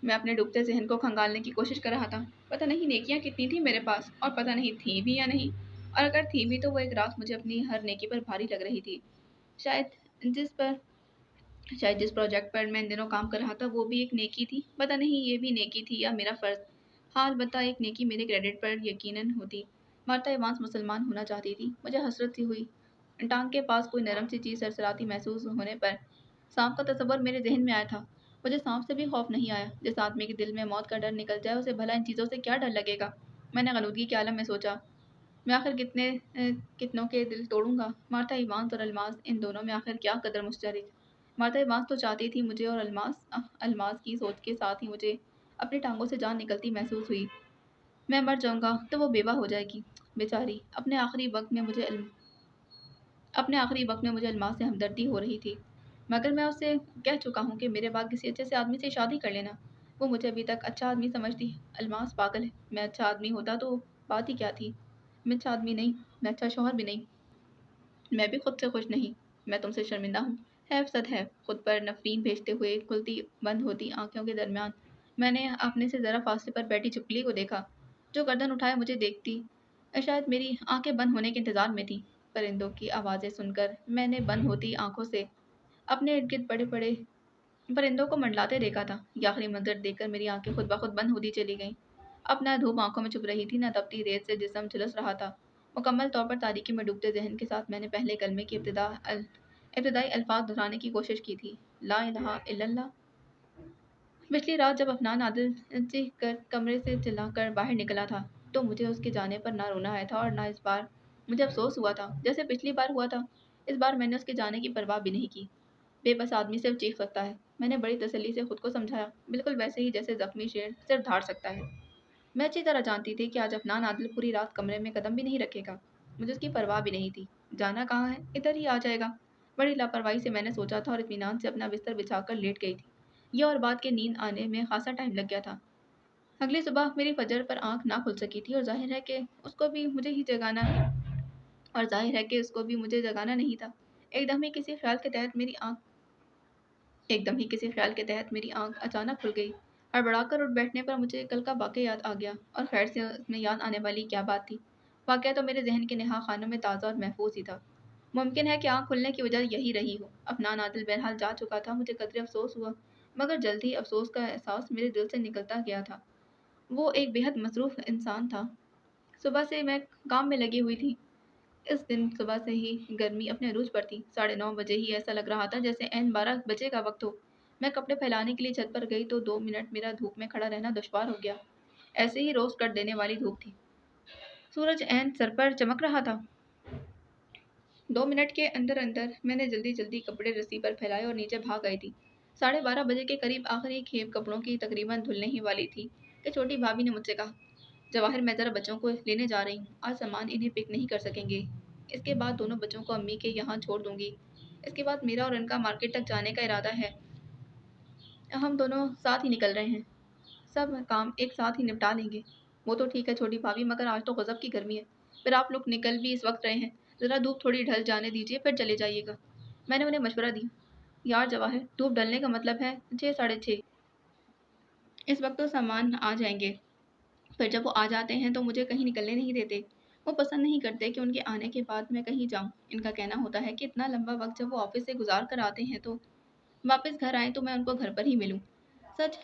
मैं अपने डूबते ज़हन को खंगालने की कोशिश कर रहा था। पता नहीं नेकियां कितनी थी मेरे पास, और पता नहीं थी भी या नहीं, और अगर थी भी तो वो एक रात मुझे अपनी हर नेकी पर भारी लग रही थी। शायद जिस पर शायद जिस प्रोजेक्ट पर मैं इन दिनों काम कर रहा था वो भी एक नेकी थी। पता नहीं ये भी नेकी थी या मेरा फ़र्ज़। हाँ, अलबत्ता एक नेकी मेरे क्रेडिट पर यकीनन होती। मार्ता इवांस मुसलमान होना चाहती थी। मुझे हसरत सी हुई। टांग के पास कोई नरम सी चीज़ सरसराती महसूस होने पर सांप का तस्वर मेरे जहन में आया था। मुझे सांप से भी खौफ नहीं आया। जिस आदमी के दिल में मौत का डर निकल जाए उसे भला इन चीज़ों से क्या डर लगेगा। मैंने गलूदगी के आलम में सोचा, मैं आखिर कितनों के दिल तोड़ूंगा। मार्था इवांस और अल्मास, इन दोनों में आखिर क्या कदर मुश्तरक। मार्था इवांस तो चाहती थी मुझे, और अल्मास की सोच के साथ ही मुझे अपनी टांगों से जान निकलती महसूस हुई। मैं मर जाऊंगा तो वो बेवा हो जाएगी बेचारी। अपने आखिरी वक्त में मुझे अल्मास से हमदर्दी हो रही थी, मगर मैं उससे कह चुका हूँ कि मेरे बाद किसी अच्छे से आदमी से शादी कर लेना। वो मुझे अभी तक अच्छा आदमी समझती है। अल्मास पागल है। मैं अच्छा आदमी होता तो बात ही क्या थी। मैं अच्छा आदमी नहीं, मैं अच्छा शौहर भी नहीं, मैं भी खुद से खुश नहीं। मैं तुमसे शर्मिंदा हूँ। है सद है। खुद पर नफरीन भेजते हुए खुलती बंद होती आंखों के दरमियान मैंने अपने से ज़रा फासले पर बैठी छिपकली को देखा, जो गर्दन उठाए मुझे देखती शायद मेरी आंखें बंद होने के इंतज़ार में थी। परिंदों की आवाज़ें सुनकर मैंने बंद होती आंखों से अपने इर्द गिर्द बड़े बड़े परिंदों को मंडलाते देखा था। ये आखिरी मंजर देखकर मेरी आंखें खुद ब खुद बंद होती चली गईं। अब न धूप आंखों में चुभ रही थी, न तपती रेत से जिस्म झुलस रहा था। मुकम्मल तौर पर तारीकी में डूबते जहन के साथ मैंने पहले कलमे की इब्तदाई अल्फाज दोहराने की कोशिश की थी। ला इलाहा इल्लल्लाह। पिछली रात जब अफनान आदिल चीख कर कमरे से चिल्लाकर बाहर निकला था, तो मुझे उसके जाने पर ना रोना आया था और ना इस बार मुझे अफसोस हुआ था जैसे पिछली बार हुआ था। इस बार मैंने उसके जाने की परवाह भी नहीं की। बेबस आदमी सिर्फ चीख सकता है, मैंने बड़ी तसल्ली से खुद को समझाया, बिल्कुल वैसे ही जैसे जख्मी शेर सिर्फ धाड़ सकता है। मैं अच्छी तरह जानती थी कि आज अफनान आदिल पूरी रात कमरे में कदम भी नहीं रखेगा। मुझे उसकी परवाह भी नहीं थी। जाना कहाँ है, इधर ही आ जाएगा। बड़ी लापरवाही से मैंने सोचा था और इत्मीनान से अपना बिस्तर बिछाकर लेट गई थी। यह और बात के नींद आने में खासा टाइम लग गया था। अगली सुबह मेरी फजर पर आंख ना खुल सकी थी, और जाहिर है कि उसको भी मुझे ही जगाना और जाहिर है कि उसको भी मुझे जगाना नहीं था। एकदम ही किसी ख्याल के तहत मेरी आंख एकदम ही किसी ख्याल के तहत मेरी आंख अचानक खुल गई। हड़बड़ाकर उठ बैठने पर मुझे कल का वाक़या याद आ गया, और खैर से उसमें याद आने वाली क्या बात थी। वाक़या तो मेरे जहन के नेहा खानों में ताज़ा और महफूज ही था। मुमकिन है कि आँख खुलने की वजह यही रही हो। अफनान आदिल बहरहाल जा चुका था। मुझे कदरे अफसोस हुआ, मगर जल्द ही अफसोस का एहसास मेरे दिल से निकलता गया था। वो एक बेहद मसरूफ़ इंसान था। सुबह से मैं काम में लगी हुई थी। इस दिन सुबह से ही गर्मी अपने अरूज पर थी। 9:30 बजे ही ऐसा लग रहा था जैसे ऐन 12 बजे का वक्त हो। मैं कपड़े फैलाने के लिए छत पर गई तो 2 मिनट मेरा धूप में खड़ा रहना दुश्वार हो गया। ऐसे ही रोस्ट कर देने वाली धूप थी। सूरज ऐन सर पर चमक रहा था। 2 मिनट के अंदर अंदर मैंने जल्दी जल्दी कपड़े रस्सी पर फैलाए और नीचे भाग आई थी। 12:30 बजे के करीब आखिरी खेप कपड़ों की तकरीबन धुलने ही वाली थी कि छोटी भाभी ने मुझसे कहा, जवाहिर, मैं ज़रा बच्चों को लेने जा रही हूँ। आज सामान इन्हें पिक नहीं कर सकेंगे। इसके बाद दोनों बच्चों को अम्मी के यहाँ छोड़ दूँगी। इसके बाद मेरा और इनका मार्केट तक जाने का इरादा है। हम दोनों साथ ही निकल रहे हैं। सब काम एक साथ ही निपटा लेंगे। वो तो ठीक है छोटी भाभी, मगर आज तो गज़ब की गर्मी है। फिर आप लोग निकल भी इस वक्त रहे हैं। ज़रा धूप थोड़ी ढल जाने दीजिए, फिर चले जाइएगा। मैंने उन्हें मशवरा दिया। यार जवाहिर, धूप ढलने का मतलब है 6 साढ़े 6। इस वक्त तो सामान आ जाएंगे। फिर जब वो आ जाते हैं तो मुझे कहीं निकलने नहीं देते। वो पसंद नहीं करते कि उनके आने के बाद मैं कहीं जाऊँ। इनका कहना होता है कि इतना लंबा वक्त जब वो ऑफिस से गुजार कर आते हैं तो वापस घर आएँ तो मैं उनको घर पर ही मिलूँ। सच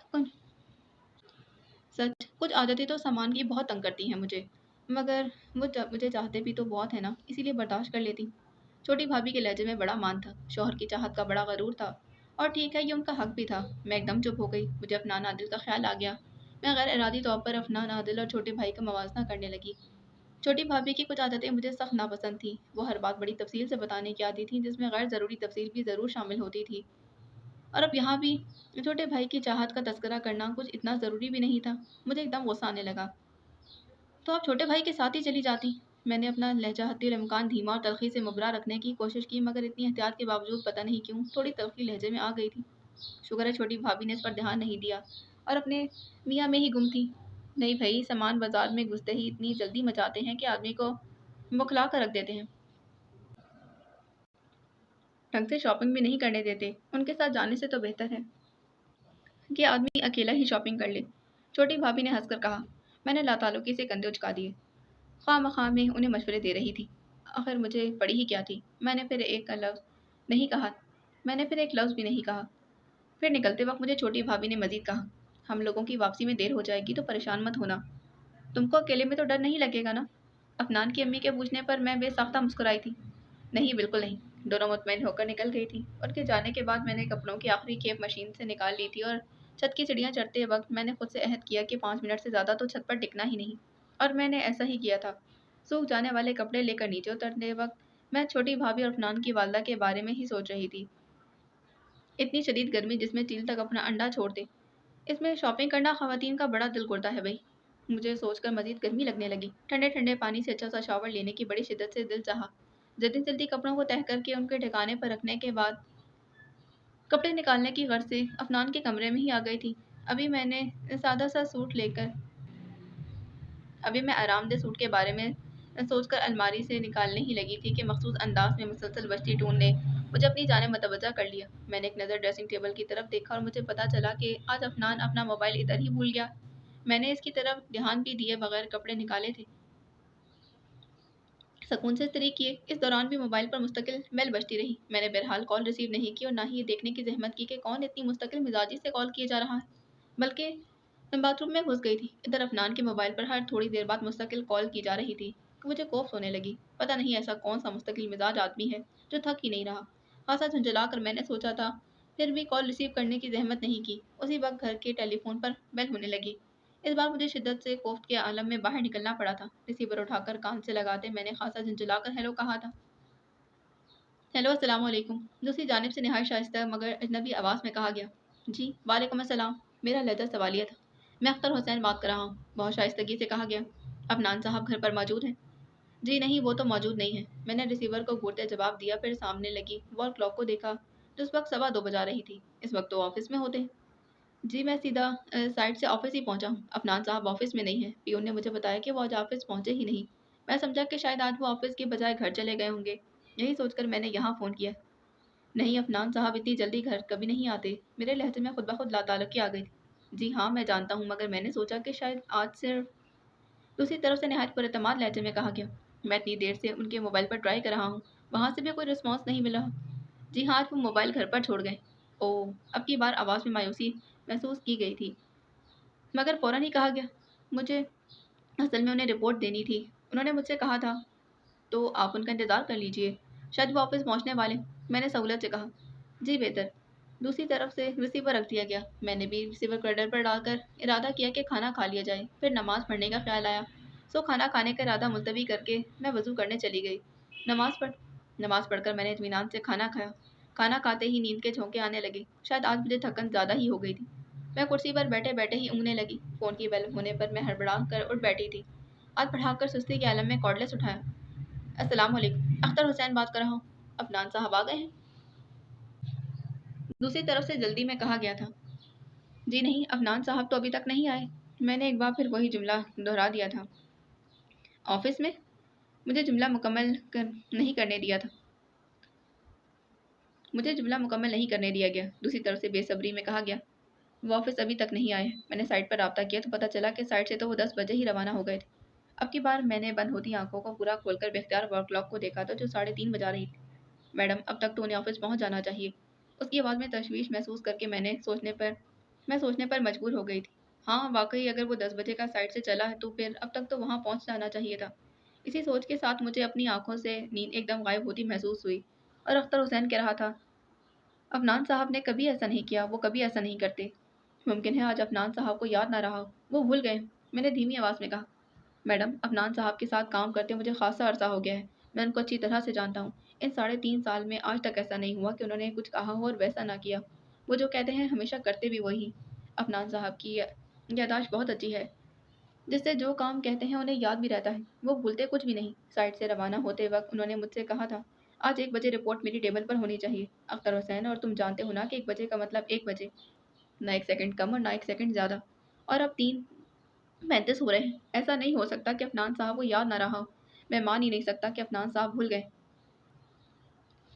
सच कुछ आदतें तो सामान की बहुत तंग करती हैं मुझे, मगर मुझे चाहते भी तो बहुत है ना, इसीलिए बर्दाश्त कर लेती। छोटी भाभी के लहजे में बड़ा मान था, शौहर की चाहत का बड़ा गरूर था। और ठीक है, ये उनका हक भी था। मैं एकदम चुप हो गई। मुझे अफनान आदिल का ख्याल आ गया। मैं गैर इरादी तौर पर अफनान आदिल और छोटे भाई का मवाजना करने लगी। छोटी भाभी की कुछ आदतें मुझे सख्त नापसंद थी। वो हर बात बड़ी तफसील से बताने की आती थी, जिसमें गैर ज़रूरी तफसील भी ज़रूर शामिल होती थी। और अब यहाँ भी छोटे भाई की चाहत का तस्करा करना कुछ इतना ज़रूरी भी नहीं था। मुझे एकदम गुस्सा आने लगा। तो आप छोटे भाई के साथ ही चली जाती। मैंने अपना लहजा हद्दुल इम्कान धीमा और तलखी से मुबरा रखने की कोशिश की, मगर इतनी एहतियात के बावजूद पता नहीं क्यों थोड़ी तलखी लहजे में आ गई थी। शुक्र है छोटी भाभी ने इस पर ध्यान नहीं दिया और अपने मियाँ में ही गुम थी। नहीं भाई, सामान बाजार में घुसते ही इतनी जल्दी मचाते हैं कि आदमी को बौखला कर रख देते हैं। ढंग से शॉपिंग भी नहीं करने देते। उनके साथ जाने से तो बेहतर है कि आदमी अकेला ही शॉपिंग कर ले। छोटी भाभी ने हंसकर कहा। मैंने लाताल्लुकी से कंधे उचका दिए। खामखा में उन्हें मशवरे दे रही थी। आखिर मुझे पड़ी ही क्या थी। नहीं कहा मैंने फिर एक लफ्ज़ भी नहीं कहा। फिर निकलते वक्त मुझे छोटी भाभी ने मजीद कहा, हम लोगों की वापसी में देर हो जाएगी तो परेशान मत होना। तुमको अकेले में तो डर नहीं लगेगा ना? अफनान की अम्मी के पूछने पर मैं बेसाख्ता मुस्कुराई थी। नहीं, बिल्कुल नहीं। दोनों मुतमईन होकर निकल गई थी। उनके जाने के बाद मैंने कपड़ों की आखिरी खेप मशीन से निकाल ली थी और छत की सीढ़ियाँ चढ़ते वक्त मैंने खुद से अहद किया कि 5 मिनट से ज़्यादा तो छत पर टिकना ही नहीं। और मैंने ऐसा ही किया था। सूख जाने वाले कपड़े लेकर नीचे उतरते वक्त मैं छोटी भाभी और अफनान की वालदा के बारे में ही सोच रही थी। इतनी शदीद गर्मी जिसमें चील तक अपना अंडा छोड़ दे। इसमें शॉपिंग करना ख़वातीन का बड़ा दिल गुर्दा है भई। मुझे सोचकर मज़ीद गर्मी लगने लगी। ठंडे-ठंडे पानी से अच्छा सा शावर लेने की बड़ी शिद्दत से दिल चाहा। जल्दी-जल्दी कपड़ों को तह करके उनके ठिकाने पर रखने के बाद कपड़े निकालने की गर्ज से अफनान के कमरे में ही आ गई थी। अभी मैंने सादा सा सूट लेकर अभी मैं आरामदेह सूट के बारे में सोचकर अलमारी से निकालने ही लगी थी कि मखसूस अंदाज में मुसलसल बजती टून ने मुझे अपनी जाने मतवज्जा कर लिया। मैंने एक नज़र ड्रेसिंग टेबल की तरफ देखा और मुझे पता चला कि आज अफनान अपना मोबाइल इधर ही भूल गया। मैंने इसकी तरफ ध्यान भी दिए बगैर कपड़े निकाले थे। सुकून से इस्त्री किए। इस दौरान भी मोबाइल पर मुस्तकिल बेल बजती रही। मैंने बहरहाल कॉल रिसीव नहीं की और ना ही ये देखने की जहमत की कि कौन इतनी मुस्तकिल मिजाजी से कॉल किए जा रहा है, बल्कि बाथरूम में घुस गई थी। इधर अफनान के मोबाइल पर हर थोड़ी देर बाद मुस्तकिल कॉल की जा रही थी कि मुझे कोफ होने लगी। पता नहीं ऐसा कौन सा मुस्तकिल मिजाज आदमी है जो थक ही नहीं रहा। खासा झुंझला कर मैंने सोचा था, फिर भी कॉल रिसीव करने की जहमत नहीं की। उसी वक्त घर के टेलीफोन पर बेल होने लगी। इस बार मुझे शिद्दत से कोफ्त के आलम में बाहर निकलना पड़ा था। रिसीवर उठाकर कान से लगाते मैंने खासा झुंझुलाकर हेलो कहा था। हेलो, अस्सलाम वालेकुम। दूसरी जानिब से नहायत शाइस्ता मगर अजनबी आवाज़ में कहा गया। जी वालेकुम अस्सलाम। मेरा लहजा सवालिया था। मैं अख्तर हुसैन बात कर रहा हूँ। बहुत शाइस्तगी से कहा गया। अफनान साहब घर पर मौजूद हैं? जी नहीं, वो तो मौजूद नहीं है। मैंने रिसीवर को घूरते जवाब दिया, फिर सामने लगी वॉल क्लॉक को देखा तो उस वक्त 2:15 बजा रही थी। इस वक्त तो ऑफिस में होते हैं। जी मैं सीधा साइट से ऑफिस ही पहुंचा हूँ। अफनान साहब ऑफिस में नहीं है। पियून ने मुझे बताया कि वो आज ऑफिस पहुंचे ही नहीं। मैं समझा कि शायद आज वो ऑफिस के बजाय घर चले गए होंगे। यही सोचकर मैंने यहाँ फ़ोन किया। नहीं, अफनान साहब इतनी जल्दी घर कभी नहीं आते। मेरे लहजे में खुद ब खुद लाताल्लुकी आ गई थी। जी हाँ, मैं जानता हूँ, मगर मैंने सोचा कि शायद आज सिर्फ दूसरी तरफ से नहायत पुरएतमाद लहजे में कहा गया। मैं इतनी देर से उनके मोबाइल पर ट्राई कर रहा हूँ, वहाँ से भी कोई रिस्पॉन्स नहीं मिला। जी हाँ, आज वो मोबाइल घर पर छोड़ गए। ओह! अब की बार आवाज़ में मायूसी महसूस की गई थी, मगर फ़ौरन ही कहा गया। मुझे असल में उन्हें रिपोर्ट देनी थी। उन्होंने मुझसे कहा था, तो आप उनका इंतज़ार कर लीजिए। शायद वो ऑफ़िस पहुँचने वाले। मैंने सहूलत से कहा। जी बेहतर। दूसरी तरफ से रिसीवर रख दिया गया। मैंने भी रिसीवर क्रेडल पर डालकर इरादा किया कि खाना खा लिया जाए। फिर नमाज़ पढ़ने का ख्याल आया। सो खाना खाने का इरादा मुलतवी करके मैं वज़ू करने चली गई। नमाज़ पढ़कर मैंने इत्मीनान से खाना खाया। खाना खाते ही नींद के झोंके आने लगे। शायद आज मुझे थकन ज़्यादा ही हो गई थी। मैं कुर्सी पर बैठे बैठे ही ऊँगने लगी। फ़ोन की बेल होने पर मैं हड़बड़ा कर उठ बैठी थी। हाथ बढ़ाकर सुस्ती के आलम में कॉर्डलेस उठाया। अस्सलाम वालेकुम, अख्तर हुसैन बात कर रहा हूँ। अफनान साहब आ गए हैं? दूसरी तरफ से जल्दी में कहा गया था। जी नहीं, अफनान साहब तो अभी तक नहीं आए। मैंने एक बार फिर वही जुमला दोहरा दिया था। ऑफिस में? मुझे जुमला मुकम्मल नहीं करने दिया था। मुझे जुमला मुकम्मल नहीं करने दिया गया। दूसरी तरफ से बेसब्री में कहा गया। वो ऑफिस अभी तक नहीं आए। मैंने साइट पर राब्ता किया तो पता चला कि साइट से तो वो 10 बजे ही रवाना हो गए थे। अब की बार मैंने बंद होती आंखों को पूरा खोलकर बेख्तियार वर्क क्लॉक को देखा था जो 3:30 बजा रही थी। मैडम, अब तक तो उन्हें ऑफिस पहुंच जाना चाहिए। उसकी आवाज़ में तशवीश महसूस करके मैं सोचने पर मजबूर हो गई थी। हाँ, वाकई अगर वो 10 बजे का साइट से चला है तो फिर अब तक तो वहाँ पहुंच जाना चाहिए था। इसी सोच के साथ मुझे अपनी आंखों से नींद एकदम गायब होती महसूस हुई और अख्तर हुसैन कह रहा था, अफनान साहब ने कभी ऐसा नहीं किया, वो कभी ऐसा नहीं करते। मुमकिन है आज अफनान साहब को याद ना रहा हो, वो भूल गए। मैंने धीमी आवाज़ में कहा, मैडम, अफनान साहब के साथ काम करते मुझे खासा अरसा हो गया है। मैं उनको अच्छी तरह से जानता हूँ। इन 3.5 साल में आज तक ऐसा नहीं हुआ कि उन्होंने कुछ कहा हो और वैसा ना किया। वो जो कहते हैं हमेशा करते भी वही। अफनान साहब की याददाश्त बहुत अच्छी है, जिससे जो काम कहते हैं उन्हें याद भी रहता है। वो भूलते कुछ भी नहीं। साइट से रवाना होते वक्त उन्होंने मुझसे कहा था, आज 1 बजे रिपोर्ट मेरी टेबल पर होनी चाहिए। अख्तर हुसैन, और तुम जानते हो ना कि 1 बजे का मतलब 1 बजे, ना 1 सेकंड कम और ना 1 सेकंड ज़्यादा। और अब 3:35 हो रहे हैं। ऐसा नहीं हो सकता कि अफनान साहब को याद ना रहा हो। मैं मान ही नहीं सकता कि अफनान साहब भूल गए।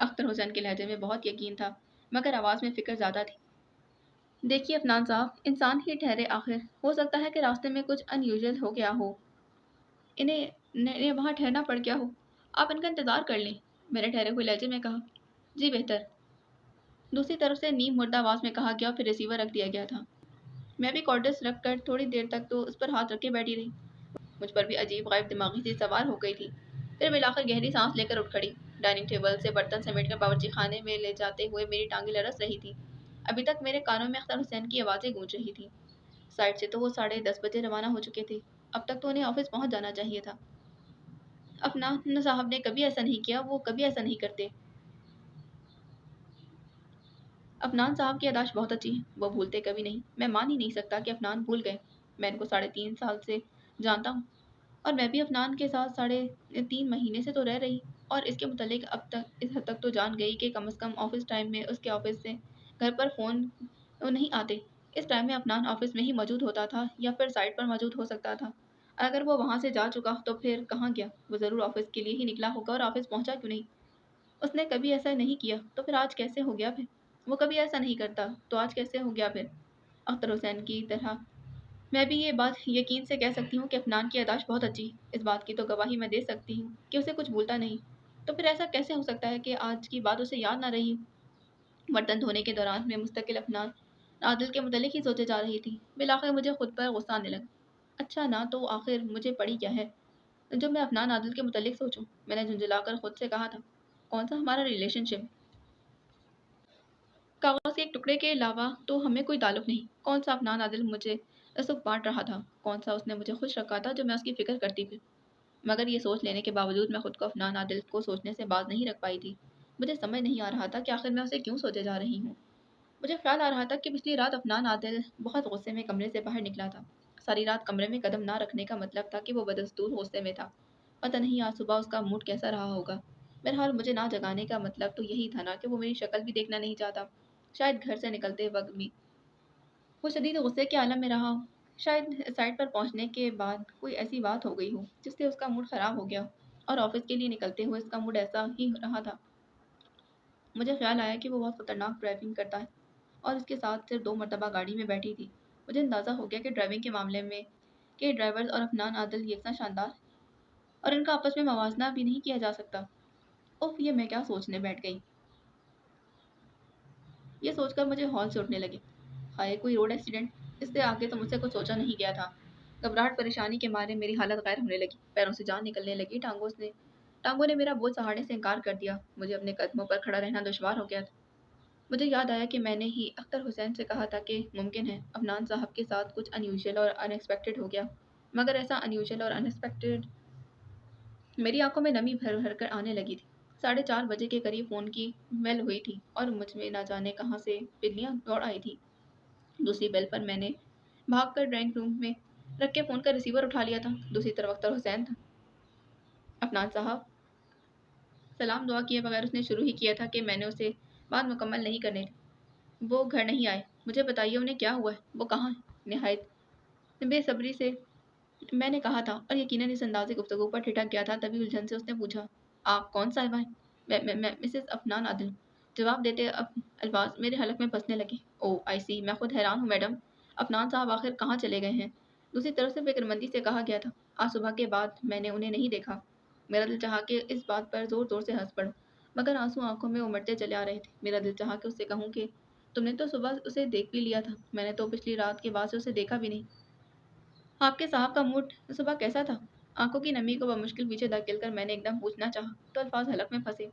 अख्तर हुसैन के लहजे में बहुत यकीन था, मगर आवाज़ में फ़िक्र ज़्यादा थी। देखिए अफनान साहब, इंसान ही ठहरे आखिर। हो सकता है कि रास्ते में कुछ अनयूजुअल हो गया हो, इन्हें वहाँ ठहरना पड़ गया हो। आप इनका इंतज़ार कर लें। मैंने ठहरे हुए लहजे में कहा। जी बेहतर। दूसरी तरफ से नीम मुर्दा आवाज़ में कहा गया, फिर रिसीवर रख दिया गया था। मैं भी कॉर्डस रख कर थोड़ी देर तक तो उस पर हाथ रख के बैठी रही। मुझ पर भी अजीब गायब दिमागी सी सवार हो गई थी। फिर मिलाकर गहरी सांस लेकर उठ खड़ी। डाइनिंग टेबल से बर्तन समेटकर बावर्ची खाने में ले जाते हुए मेरी टांगें लरस रही थी। अभी तक मेरे कानों में अख्तर हुसैन की आवाज़ें गूंज रही थी। साइड से तो वो 10:30 बजे रवाना हो चुके थे। अब तक तो उन्हें ऑफिस पहुंच जाना चाहिए था। अफनान साहब ने कभी ऐसा नहीं किया, वो कभी ऐसा नहीं करते। अफनान साहब की याददाश्त बहुत अच्छी है, वो भूलते कभी नहीं। मैं मान ही नहीं सकता कि अफनान भूल गए। मैं इनको 3.5 साल से जानता हूँ, और मैं भी अफनान के साथ 3.5 महीने से तो रह रही, और इसके मुतालिक अब तक इस हद तक तो जान गई कि कम से कम ऑफिस टाइम में उसके ऑफिस से घर पर फ़ोन नहीं आते। इस टाइम में अफनान ऑफिस में ही मौजूद होता था या फिर साइट पर मौजूद हो सकता था। अगर वो वहाँ से जा चुका तो फिर कहाँ गया? वो ज़रूर ऑफिस के लिए ही निकला होगा, और ऑफिस पहुँचा क्यों नहीं? उसने कभी ऐसा नहीं किया तो फिर आज कैसे हो गया फिर? वो कभी ऐसा नहीं करता तो आज कैसे हो गया फिर? अख्तर हुसैन की तरह मैं भी ये बात यकीन से कह सकती हूँ कि अफनान की याददाश्त बहुत अच्छी है। इस बात की तो गवाही मैं दे सकती हूँ कि उसे कुछ भूलता नहीं। तो फिर ऐसा कैसे हो सकता है कि आज की बात उसे याद ना रही? बर्तन धोने के दौरान मैं मुस्तकिल अफनान आदिल के मुतल्लिक ही सोचे जा रही थी। बिलाखिर मुझे खुद पर गुस्सा आने लगा। अच्छा ना, तो आखिर मुझे पड़ी क्या है जो मैं अफनान आदिल के मुतल्लिक सोचूं? मैंने झुंझलाकर खुद से कहा था। कौन सा हमारा रिलेशनशिप? कागज़ के एक टुकड़े के अलावा तो हमें कोई ताल्लुक नहीं। कौन सा अफनान आदिल मुझे सुख बांट रहा था? कौन सा उसने मुझे खुश रखा था जो मैं उसकी फ़िक्र करती थी? मगर ये सोच लेने के बावजूद मैं खुद को अफनान आदिल को सोचने से बाज नहीं रख पाई थी। मुझे समझ नहीं आ रहा था कि आखिर मैं उसे क्यों सोचे जा रही हूँ। मुझे ख्याल आ रहा था कि पिछली रात अफनान आदिल बहुत गुस्से में कमरे से बाहर निकला था। सारी रात कमरे में कदम ना रखने का मतलब था कि वो बदस्तूर गुस्से में था। पता नहीं आज सुबह उसका मूड कैसा रहा होगा। बहरहाल मुझे ना जगाने का मतलब तो यही था ना कि वो मेरी शक्ल भी देखना नहीं चाहता। शायद घर से निकलते वक्त भी वो शदीद गुस्से के आलम में रहा हो। शायद साइट पर पहुंचने के बाद कोई ऐसी बात हो गई हो जिससे उसका मूड ख़राब हो गया, और ऑफिस के लिए निकलते हुए उसका मूड ऐसा ही रहा था। मुझे ख्याल आया कि वो बहुत खतरनाक ड्राइविंग करता है, और इसके साथ सिर्फ 2 मरतबा गाड़ी में बैठी थी। मुझे अंदाज़ा हो गया कि ड्राइविंग के मामले में के ड्राइवर्स और अफनान आदिल यकसा शानदार हैं, और इनका आपस में मवाजना भी नहीं किया जा सकता। उफ, ये मैं क्या सोचने बैठ गई। ये सोचकर मुझे हौल से उठने लगे। हाय, कोई रोड एक्सीडेंट? इससे आगे तो मुझसे कुछ सोचा नहीं गया था। घबराहट परेशानी के मारे मेरी हालत गैर होने लगी। पैरों से जान निकलने लगी। टांगों ने मेरा बोझ सहारने से इनकार कर दिया। मुझे अपने कदमों पर खड़ा रहना दुश्वार हो गया था। मुझे याद आया कि मैंने ही अख्तर हुसैन से कहा था कि मुमकिन है अफनान साहब के साथ कुछ अनयूजुअल और अनएक्सपेक्टेड हो गया। मगर ऐसा अनयूजुअल और अनएक्सपेक्टेड मेरी आंखों में नमी भर भर कर आने लगी थी। 4:30 बजे के करीब फ़ोन की बेल हुई थी और मुझ में ना जाने कहाँ से बिजलियाँ दौड़ आई थी। दूसरी बेल पर मैंने भाग कर ड्राइंग रूम में रख के फ़ोन का रिसीवर उठा लिया था। दूसरी तरफ अख्तर हुसैन था। अफनान साहब, सलाम दुआ किए बगैर उसने शुरू ही किया था कि मैंने उसे बात मुकम्मल नहीं करने दी। वो घर नहीं आए। मुझे बताइए उन्हें क्या हुआ है, वो कहाँ है? निहायत बेसब्री से मैंने कहा था और यकीनन इस अंदाज़े गुफ्तगू पर ठिठक गया था। तभी उलझन से उसने पूछा, आप कौन साहिबा हैं? मैं मिसेस अफनान आदिल हूँ। जवाब देते अल्फाज मेरे हलक में फंसने लगे। ओह आई सी, मैं खुद हैरान हूँ मैडम। अफनान साहब आखिर कहाँ चले गए हैं? दूसरी तरफ से फिक्रमंदी से कहा गया था। आज सुबह के बाद मैंने उन्हें नहीं देखा। मेरा दिल चाहा कि इस बात पर ज़ोर ज़ोर से हंस पड़ूं, मगर आंसू आंखों में उमड़ते चले आ रहे थे। मेरा दिल चाहा कि उससे कहूँ कि तुमने तो सुबह उसे देख भी लिया था, मैंने तो पिछली रात के बाद से उसे देखा भी नहीं। आपके साहब का मूड सुबह कैसा था? आंखों की नमी को बमुश्किल पीछे धकेलकर मैंने एकदम पूछना चाहा तो अल्फाज हलक में फंसे।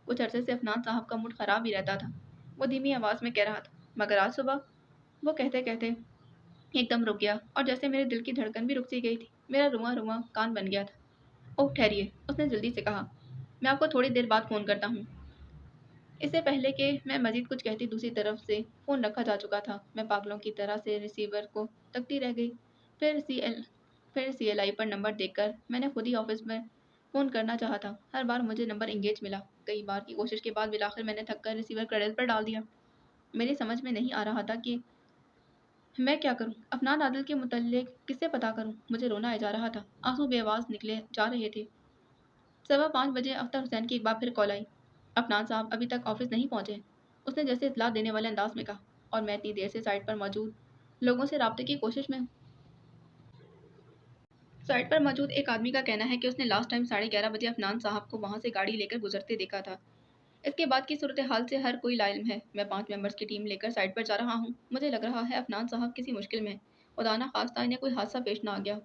कुछ अरसे से अफनान साहब का मूड खराब ही रहता था। वो धीमी आवाज में कह रहा था, मगर आज सुबह वो कहते कहते एकदम रुक गया और जैसे मेरे दिल की धड़कन भी रुक सी गई थी। मेरा रुआ रुआ कान बन गया था। ओह ठहरिए, उसने जल्दी से कहा, मैं आपको थोड़ी देर बाद फ़ोन करता हूँ। इससे पहले कि मैं मजीद कुछ कहती दूसरी तरफ से फ़ोन रखा जा चुका था। मैं पागलों की तरह से रिसीवर को तकती रह गई। फिर सीएलआई पर नंबर देखकर मैंने खुद ही ऑफिस में फ़ोन करना चाहा था। हर बार मुझे नंबर इंगेज मिला। कई बार की कोशिश के बाद बिलाखिर मैंने थक कर रिसीवर क्रेडिट पर डाल दिया। मेरी समझ में नहीं आ रहा था कि मैं क्या करूं? अफनान आदिल के मुतल्लिक किससे पता करूं? मुझे रोना आ जा रहा था। आंसू बेआवाज़ निकले जा रहे थे। 5:15 अख्तर हुसैन की एक बार फिर कॉल आई। अफनान साहब अभी तक ऑफिस नहीं पहुंचे। उसने जैसे इत्तला देने वाले अंदाज में कहा, और मैं इतनी देर से साइट पर मौजूद लोगों से राब्ते की कोशिश में हूँ। साइट पर मौजूद एक आदमी का कहना है कि उसने लास्ट टाइम 11:30 बजे अफनान साहब को वहां से गाड़ी लेकर गुजरते देखा था। इसके बाद की सूरत हाल से हर कोई लाइल्म है। मैं 5 मेंबर्स की टीम लेकर साइट पर जा रहा हूँ। मुझे लग रहा है अफनान साहब किसी मुश्किल में हैं। खुदा ना खास्ता इन्हें कोई हादसा पेश ना आ गया हो।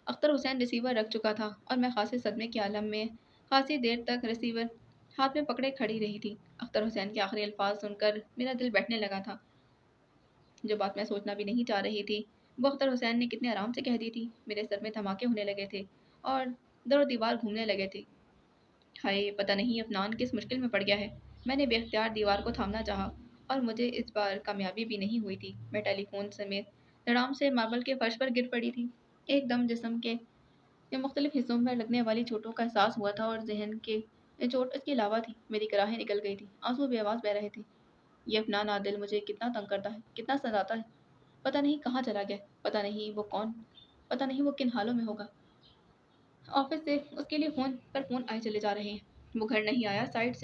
अख्तर हुसैन रिसीवर रख चुका था और मैं खासे सदमे के आलम में खासी देर तक रिसीवर हाथ में पकड़े खड़ी रही थी। अख्तर हुसैन के आखिरी अल्फाज सुनकर मेरा दिल बैठने लगा था। जो बात मैं सोचना भी नहीं चाह रही थी, वो अख्तर हुसैन ने कितने आराम से कह दी थी। मेरे सर में धमाके होने लगे थे और दर दीवार घूमने लगे थे। हाय, पता नहीं अफनान किस मुश्किल में पड़ गया है। मैंने बेख्तियार दीवार को थामना चाहा और मुझे इस बार कामयाबी भी नहीं हुई थी। मैं टेलीफोन समेत धड़ाम से मार्बल के फर्श पर गिर पड़ी थी। एकदम जिस्म के ये मुख्तलिफ हिस्सों पर लगने वाली चोटों का एहसास हुआ था और जहन के ये चोट इसके अलावा थी। मेरी कराहें निकल गई थी, आंसू बेआवाज़ बह रहे थे। ये अफनान आदिल मुझे कितना तंग करता है, कितना सताता है। पता नहीं कहाँ चला गया, पता नहीं वो कौन, पता नहीं वो किन हालों में होगा। ऑफिस से उसके लिए फ़ोन आए चले जा रहे हैं। वो घर नहीं आया, साइट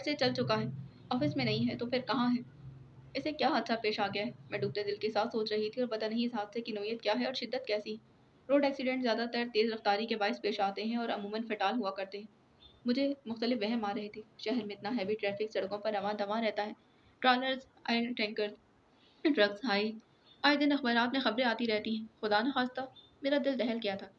से चल चुका है। ऑफिस में नहीं है तो फिर कहाँ है? इसे क्या हादसा पेश आ गया है? मैं डूबते दिल के साथ सोच रही थी और पता नहीं इस हादसे की नोयत क्या है और शिद्दत कैसी। रोड एक्सीडेंट ज़्यादातर तेज़ रफ्तारी के बायस पेश आते हैं और अमूमन फटाल हुआ करते हैं। मुझे मुख्तलिफ वहम आ रहे थे। शहर में इतना हैवी ट्रैफिक, सड़कों पर रवां दवां रहता है। Trollers, iron tanker, drugs high, आए दिन अखबारात में खबरें आती रहती हैं। खुदा न खास्ता मेरा दिल दहल गया था।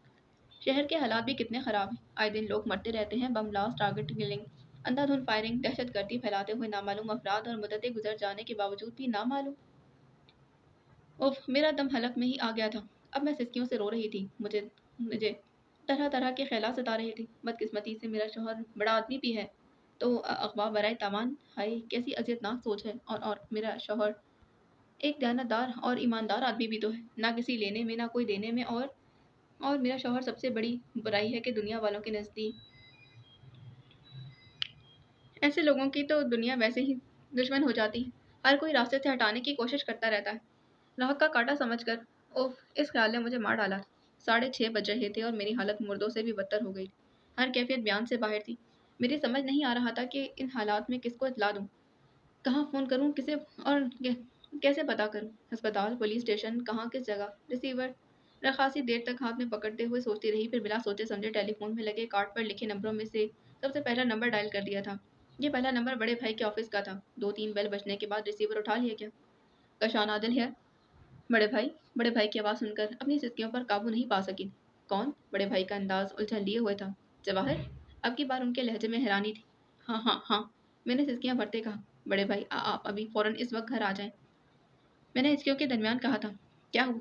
शहर के हालात भी कितने ख़राब हैं। आए दिन लोग मरते रहते हैं। बम ब्लास्ट, टारगेट किलिंग, अंधाधुंध फायरिंग, दहशतगर्दी फैलाते हुए नामालूम अफराद और मुद्दतें गुजर जाने के बावजूद भी नामालूम। उफ, मेरा दम हलक में ही आ गया था। अब मैं सिसकियों से रो रही थी। मुझे मुझे तरह तरह के ख्यालात सता रहे थे। बदकिस्मती से मेरा शौहर बड़ा आदमी भी है तो अगवा बराए तावान। हाय, कैसी अजियतनाक सोच है। और मेरा शौहर एक दयानतदार और ईमानदार आदमी भी तो है, ना किसी लेने में ना कोई देने में। और मेरा शौहर सबसे बड़ी बुराई है कि दुनिया वालों के नज़दीक ऐसे लोगों की तो दुनिया वैसे ही दुश्मन हो जाती है। हर कोई रास्ते से हटाने की कोशिश करता रहता है, राह का कांटा समझकर। ओह, इस ख्याल ने मुझे मार डाला। 6:30 बज रहे थे और मेरी हालत मुर्दों से भी बदतर हो गई। हर कैफियत बयान से बाहर थी। मेरी समझ नहीं आ रहा था कि इन हालात में किसको इत्तला दूँ, कहाँ फ़ोन करूँ, किसे और कैसे पता करूँ। अस्पताल, पुलिस स्टेशन, कहाँ किस जगह। रिसीवर खासी देर तक हाथ में पकड़ते हुए सोचती रही, फिर बिना सोचे समझे टेलीफोन में लगे कार्ड पर लिखे नंबरों में से सबसे पहला नंबर डायल कर दिया था। ये पहला नंबर बड़े भाई के ऑफिस का था। 2-3 बेल बजने के बाद रिसीवर उठा लिया गया। कशान आदिल है। बड़े भाई की आवाज़ सुनकर अपनी सिसकियों पर काबू नहीं पा सकी। कौन? बड़े भाई का अंदाज उलझन लिए हुए था। जवाहर? अब की बार उनके लहजे में हैरानी थी। हाँ हाँ हाँ, मैंने सिसकियां भरते कहा। बड़े भाई, आप अभी फौरन इस वक्त घर आ जाएं। मैंने हिचकियों के दरमियान कहा था। क्या हुआ?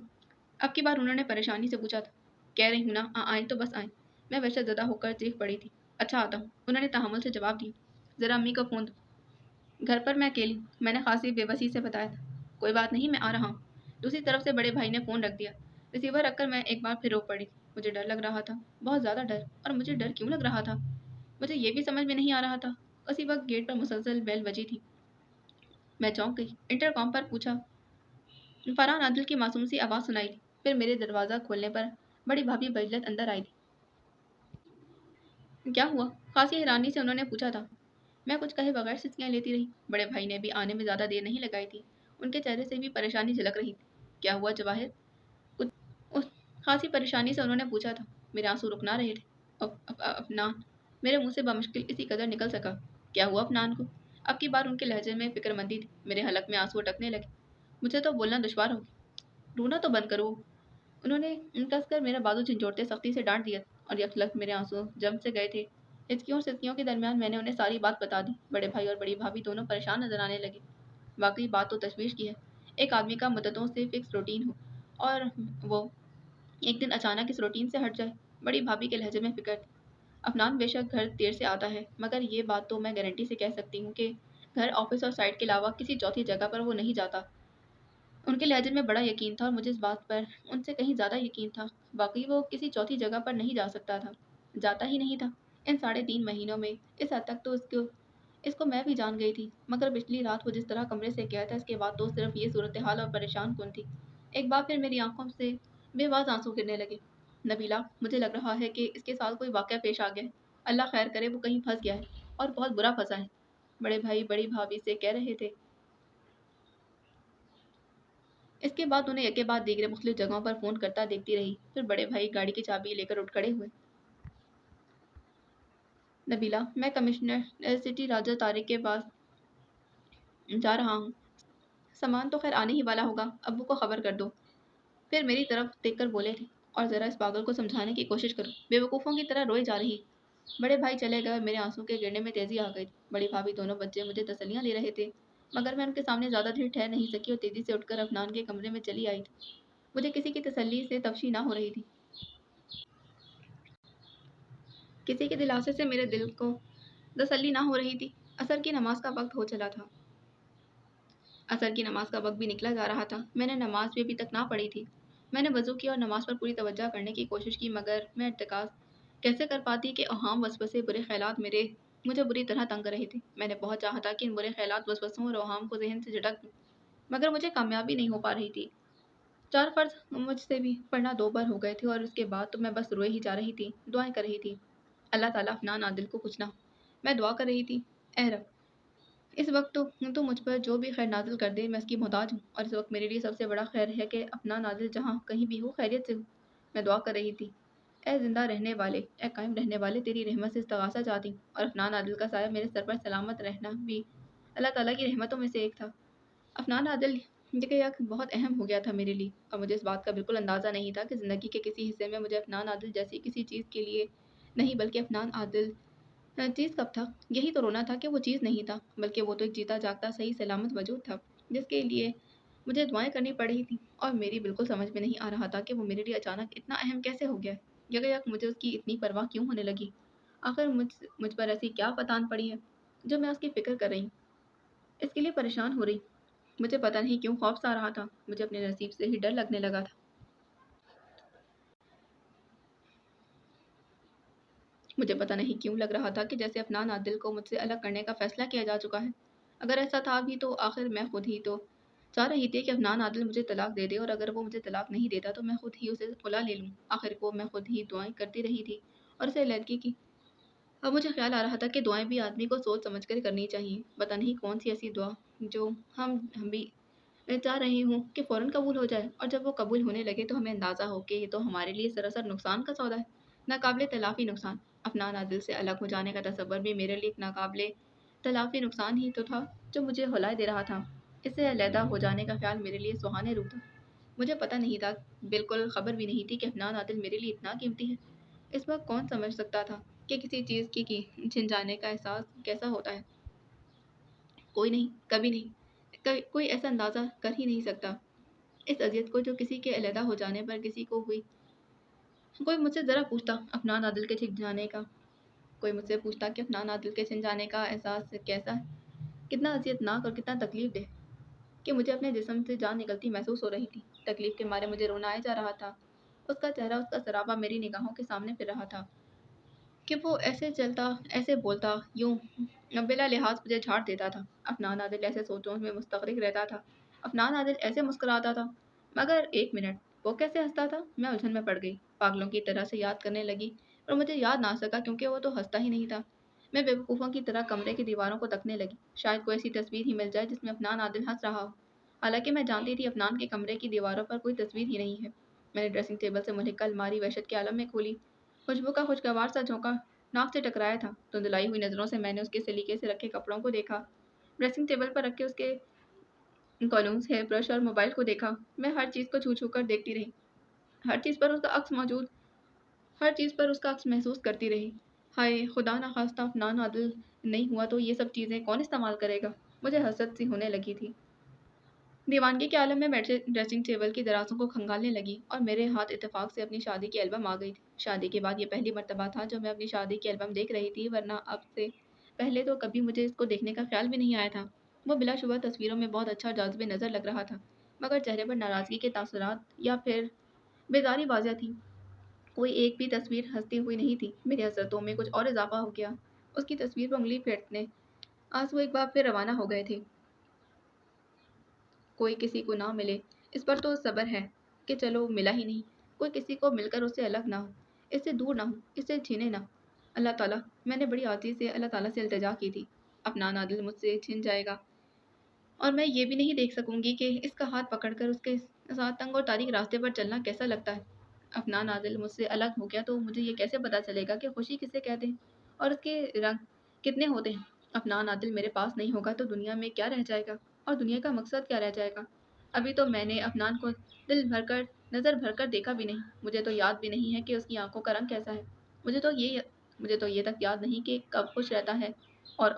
अब की बार उन्होंने परेशानी से पूछा था। कह रही हूँ ना, आए तो बस आए। मैं वैसे ज़दा होकर चीख पड़ी थी। अच्छा, आता हूँ, उन्होंने तहमुल से जवाब दिया। ज़रा अम्मी का फ़ोन दो। घर पर मैं अकेली, मैंने खासी बेबसी से बताया था। कोई बात नहीं, मैं आ रहा हूँ। दूसरी तरफ से बड़े भाई ने फ़ोन रख दिया। रिसीवर रखकर मैं एक बार फिर रो पड़ी। मुझे डर लग रहा था, बहुत ज़्यादा डर। और मुझे डर क्यों लग रहा था, मुझे ये भी समझ में नहीं आ रहा था। उसी वक्त गेट पर मुसलसल बेल बजी थी। मैं चौंक गई। इंटरकॉम पर पूछा, फरहान आदिल की मासूम सी आवाज़ सुनाई दी। फिर मेरे दरवाज़ा खोलने पर बड़ी भाभी बजलत अंदर आई थी। क्या हुआ? खासी हैरानी से उन्होंने पूछा था। मैं कुछ कहे बगैर सिसकियाँ लेती रही। बड़े भाई ने भी आने में ज़्यादा देर नहीं लगाई थी। उनके चेहरे से भी परेशानी झलक रही थी। क्या हुआ जवाहिर? कुछ उस खासी परेशानी से उन्होंने पूछा था। मेरे आंसू रुक ना रहे थे। अफनान, मेरे मुंह से बमुश्किल इसी कदर निकल सका। क्या हुआ अफनान को? अब की बार उनके लहजे में फिक्रमंदी थी। मेरे हलक में आंसू अटकने लगे। मुझे तो बोलना दुश्वार हो गया। रोना तो बंद करो। उन्होंने कसकर मेरा बाजू झंझोड़ते सख्ती से डांट दिया और यकलक मेरे आंसू जम से गए थे। हिचकियों और सिसकियों के दरमियान मैंने उन्हें सारी बात बता दी। बड़े भाई और बड़ी भाभी दोनों परेशान नजर आने लगे। वाकई बात तो तशवीश की है। एक आदमी का मुद्दतों से फिक्स रूटीन हो और वो एक दिन अचानक इस रूटीन से हट जाए। बड़ी भाभी के लहजे में फिक्र थी। अफनान बेशक घर देर से आता है, मगर ये बात तो मैं गारंटी से कह सकती हूँ कि घर, ऑफिस और साइट के अलावा किसी चौथी जगह पर वो नहीं जाता। उनके लहजे में बड़ा यकीन था और मुझे इस बात पर उनसे कहीं ज़्यादा यकीन था। वाकई वो किसी चौथी जगह पर नहीं जा सकता था, जाता ही नहीं था। इन 3.5 महीनों में इस हद तक तो इसको इसको मैं भी जान गई थी, मगर पिछली रात वो जिस तरह कमरे से गया था, इसके बाद तो सिर्फ ये सूरत हाल और परेशान कौन थी। एक बार फिर मेरी आंखों से बेवाज आंसू गिरने लगे। नबीला, मुझे लग रहा है कि इसके साथ कोई वाक़या पेश आ गया है। अल्लाह खैर करे, वो कहीं फंस गया है और बहुत बुरा फंसा है। बड़े भाई बड़ी भाभी से कह रहे थे। इसके बाद उन्हें एक के बाद दीगरे मुख्तलिफ जगहों पर फ़ोन करता देखती रही। फिर बड़े भाई गाड़ी की चाबी लेकर उठ खड़े हुए। नबीला, मैं कमिश्नर सिटी राजा तारिक के पास जा रहा हूँ। सामान तो खैर आने ही वाला होगा, अब्बू को खबर कर दो। फिर मेरी तरफ देखकर बोले थे, और ज़रा इस पागल को समझाने की कोशिश करो, बेवकूफ़ों की तरह रोए जा रही। बड़े भाई चले गए और मेरे आंसू के गिरने में तेज़ी आ गई। बड़ी भाभी, दोनों बच्चे मुझे तसल्लियाँ दे रहे थे, मगर मैं उनके सामने ज़्यादा देर ठहर नहीं सकी और तेज़ी से उठकर अफनान के कमरे में चली आई थी। मुझे किसी की तसल्ली से तफशी ना हो रही थी। किसी के दिलासे से मेरे दिल को तसल्ली ना हो रही थी। असर की नमाज का वक्त हो चला था। असर की नमाज का वक्त भी निकला जा रहा था। मैंने नमाज भी अभी तक ना पढ़ी थी। मैंने वज़ू किया और नमाज पर पूरी तवज्जो करने की कोशिश की, मगर मैं इर्तिकाज़ कैसे कर पाती कि अहाम वसवसे, बुरे ख़यालात मुझे बुरी तरह तंग कर रहे थे। मैंने बहुत चाहा था कि इन बुरे ख़यालात, वसवसों और अहाम को ज़हन से झटक दूँ, मगर मुझे कामयाबी नहीं हो पा रही थी। 4 फ़र्ज़ मुझसे भी पढ़ना 2 बार हो गए थे और उसके बाद तो मैं बस रोए ही जा रही थी, दुआएँ कर रही थी। अल्लाह ताला अफ़नान आदिल को कुछ ना हो। मैं दुआ कर रही थी, ऐ रब, इस वक्त तो मुझ पर जो भी खैर नाज़िल कर दे, मैं उसकी मोहताज हूँ और इस वक्त मेरे लिए सबसे बड़ा खैर है कि अपना नाज़िल जहाँ कहीं भी हो, खैरियत से हो। मैं दुआ कर रही थी, ए ज़िंदा रहने वाले, ए कायम रहने वाले, तेरी रहमत से इस्तग़ासा चाहती हूँ। और अफ़नान आदिल का साया मेरे सर पर सलामत रहना भी अल्लाह ताला की रहमतों में से एक था। अफ़नान आदिल ये यक बहुत अहम हो गया था मेरे लिए, और मुझे इस बात का बिल्कुल अंदाज़ा नहीं था कि ज़िंदगी के किसी हिस्से में मुझे अफ़नान आदिल जैसी किसी चीज़ के लिए नहीं, बल्कि अफ़नान आदिल चीज़ कब था? यही तो रोना था कि वो चीज़ नहीं था, बल्कि वो तो एक जीता जागता सही सलामत वजूद था, जिसके लिए मुझे दुआएँ करनी पड़ रही थी। और मेरी बिल्कुल समझ में नहीं आ रहा था कि वो मेरे लिए अचानक इतना अहम कैसे हो गया है? यकयक मुझे उसकी इतनी परवाह क्यों होने लगी? आखिर मुझ पर ऐसी क्या फ़तान पड़ी है, जो मैं उसकी फ़िक्र कर रही हूँ, इसके लिए परेशान हो रही? मुझे पता नहीं क्यों खौफ़ सा आ रहा था, मुझे अपने नसीब से ही डर लगने लगा था। मुझे पता नहीं क्यों लग रहा था कि जैसे अफ़नान आदिल को मुझसे अलग करने का फ़ैसला किया जा चुका है। अगर ऐसा था भी तो आखिर मैं खुद ही तो चाह रही थी कि अफ़नान आदिल मुझे तलाक दे दे, और अगर वो मुझे तलाक नहीं देता तो मैं खुद ही उसे उला ले लूँ। आखिर को मैं खुद ही दुआएँ करती रही थी और उसे अलहदगी की। अब मुझे ख़्याल आ रहा था कि दुआएँ भी आदमी को सोच समझ कर करनी चाहिए। पता नहीं कौन-सी ऐसी दुआ जो हम भी चाह रहे हों कि फ़ौरन कबूल हो जाए, और जब वो कबूल होने लगे तो हमें अंदाज़ा हो कि ये तो हमारे लिए सरासर नुकसान का सौदा है, नाकाबिले तलाफ़ी नुकसान। अफ़नान आदिल से अलग हो जाने का तसव्वुर भी मेरे लिए एक नाकाबिले तलाफ़ी नुकसान ही तो था, जो मुझे रुलाए दे रहा था। इससे अलहदा हो जाने का ख़्याल मेरे लिए सुहाने रूह था। मुझे पता नहीं था, बिल्कुल ख़बर भी नहीं थी कि अफ़नान आदिल मेरे लिए इतना कीमती है। इस वक़्त कौन समझ सकता था कि किसी चीज़ की छिन जाने का एहसास कैसा होता है? कोई नहीं, कभी नहीं। कोई ऐसा अंदाज़ा कर ही नहीं सकता, इस अज़ियत को जो किसी के अलहदा हो जाने पर किसी को हुई। कोई मुझसे ज़रा पूछता अफ़नान आदिल के छिन जाने का कोई मुझसे पूछता कि अफ़नान आदिल के छिन जाने का एहसास कैसा है? कितना अज़ियतनाक और कितना तकलीफ़देह। کہ مجھے اپنے جسم سے جان نکلتی محسوس ہو رہی تھی۔ تکلیف کے مارے مجھے رونا آ جا رہا تھا۔ اس کا چہرہ، اس کا سراپا میری نگاہوں کے سامنے پھر رہا تھا کہ وہ ایسے چلتا، ایسے بولتا، یوں بلا لحاظ مجھے جھاڑ دیتا تھا۔ افنان عادل ایسے سوچوں میں مستغرق رہتا تھا۔ افنان عادل ایسے مسکراتا تھا، مگر ایک منٹ، وہ کیسے ہنستا تھا؟ میں الجھن میں پڑ گئی، پاگلوں کی طرح سے یاد کرنے لگی، اور مجھے یاد نہ سکا کیونکہ وہ تو ہنستا ہی نہیں تھا۔ میں بے وقوفوں کی طرح کمرے کی دیواروں کو تکنے لگی، شاید کوئی ایسی تصویر ہی مل جائے جس میں افنان عادل ہنس رہا ہو۔ حالانکہ میں جانتی تھی افنان کے کمرے کی دیواروں پر کوئی تصویر ہی نہیں ہے۔ میں نے ڈریسنگ ٹیبل سے ملحقہ الماری وحشت کے عالم میں کھولی، خوشبو کا خوشگوار سا جھونکا ناک سے ٹکرایا تھا۔ دھندلائی ہوئی نظروں سے میں نے اس کے سلیقے سے رکھے کپڑوں کو دیکھا، ڈریسنگ ٹیبل پر رکھے اس کے کولونز، ہیئر برش اور موبائل کو دیکھا۔ میں ہر چیز کو چھو چھو کر دیکھتی رہی، ہر چیز پر اس کا عکس موجود، ہر چیز پر اس کا عکس محسوس کرتی رہی۔ ہائے خدا نخواستہ افنان عادل نہیں ہوا تو یہ سب چیزیں کون استعمال کرے گا؟ مجھے حسرت سی ہونے لگی تھی۔ دیوانگی کے عالم میں بیٹھے ڈریسنگ ٹیبل کی درازوں کو کھنگالنے لگی اور میرے ہاتھ اتفاق سے اپنی شادی کی البم آ گئی تھی۔ شادی کے بعد یہ پہلی مرتبہ تھا جو میں اپنی شادی کی البم دیکھ رہی تھی، ورنہ اب سے پہلے تو کبھی مجھے اس کو دیکھنے کا خیال بھی نہیں آیا تھا۔ وہ بلا شبہ تصویروں میں بہت اچھا جاذب نظر لگ رہا تھا، مگر چہرے پر ناراضگی کے تاثرات یا پھر بیزاری واضح تھی۔ کوئی ایک بھی تصویر ہنستی ہوئی نہیں تھی۔ میری حسرتوں میں کچھ اور اضافہ ہو گیا۔ اس کی تصویر پر انگلی پھیرنے آنسو ایک بار پھر روانہ ہو گئے تھے۔ کوئی کسی کو نہ ملے، اس پر تو صبر ہے کہ چلو ملا ہی نہیں۔ کوئی کسی کو مل کر اس سے الگ نہ ہو، اس سے دور نہ ہو، اس سے چھینے نہ۔ اللہ تعالیٰ، میں نے بڑی عاجزی سے اللہ تعالیٰ سے التجا کی تھی، افنان عادل مجھ سے چھن جائے گا اور میں یہ بھی نہیں دیکھ سکوں گی کہ اس کا ہاتھ پکڑ کر اس کے ساتھ تنگ اور تاریک راستے پر چلنا کیسا لگتا ہے۔ افنان عادل مجھ سے الگ ہو گیا تو مجھے یہ کیسے پتا چلے گا کہ خوشی کسے کہتے ہیں اور اس کے رنگ کتنے ہوتے ہیں۔ افنان عادل میرے پاس نہیں ہوگا تو دنیا میں کیا رہ جائے گا اور دنیا کا مقصد کیا رہ جائے گا؟ ابھی تو میں نے افنان کو دل بھر کر، نظر بھر کر دیکھا بھی نہیں۔ مجھے تو یاد بھی نہیں ہے کہ اس کی آنکھوں کا رنگ کیسا ہے۔ مجھے تو یہ تک یاد نہیں کہ کب خوش رہتا ہے اور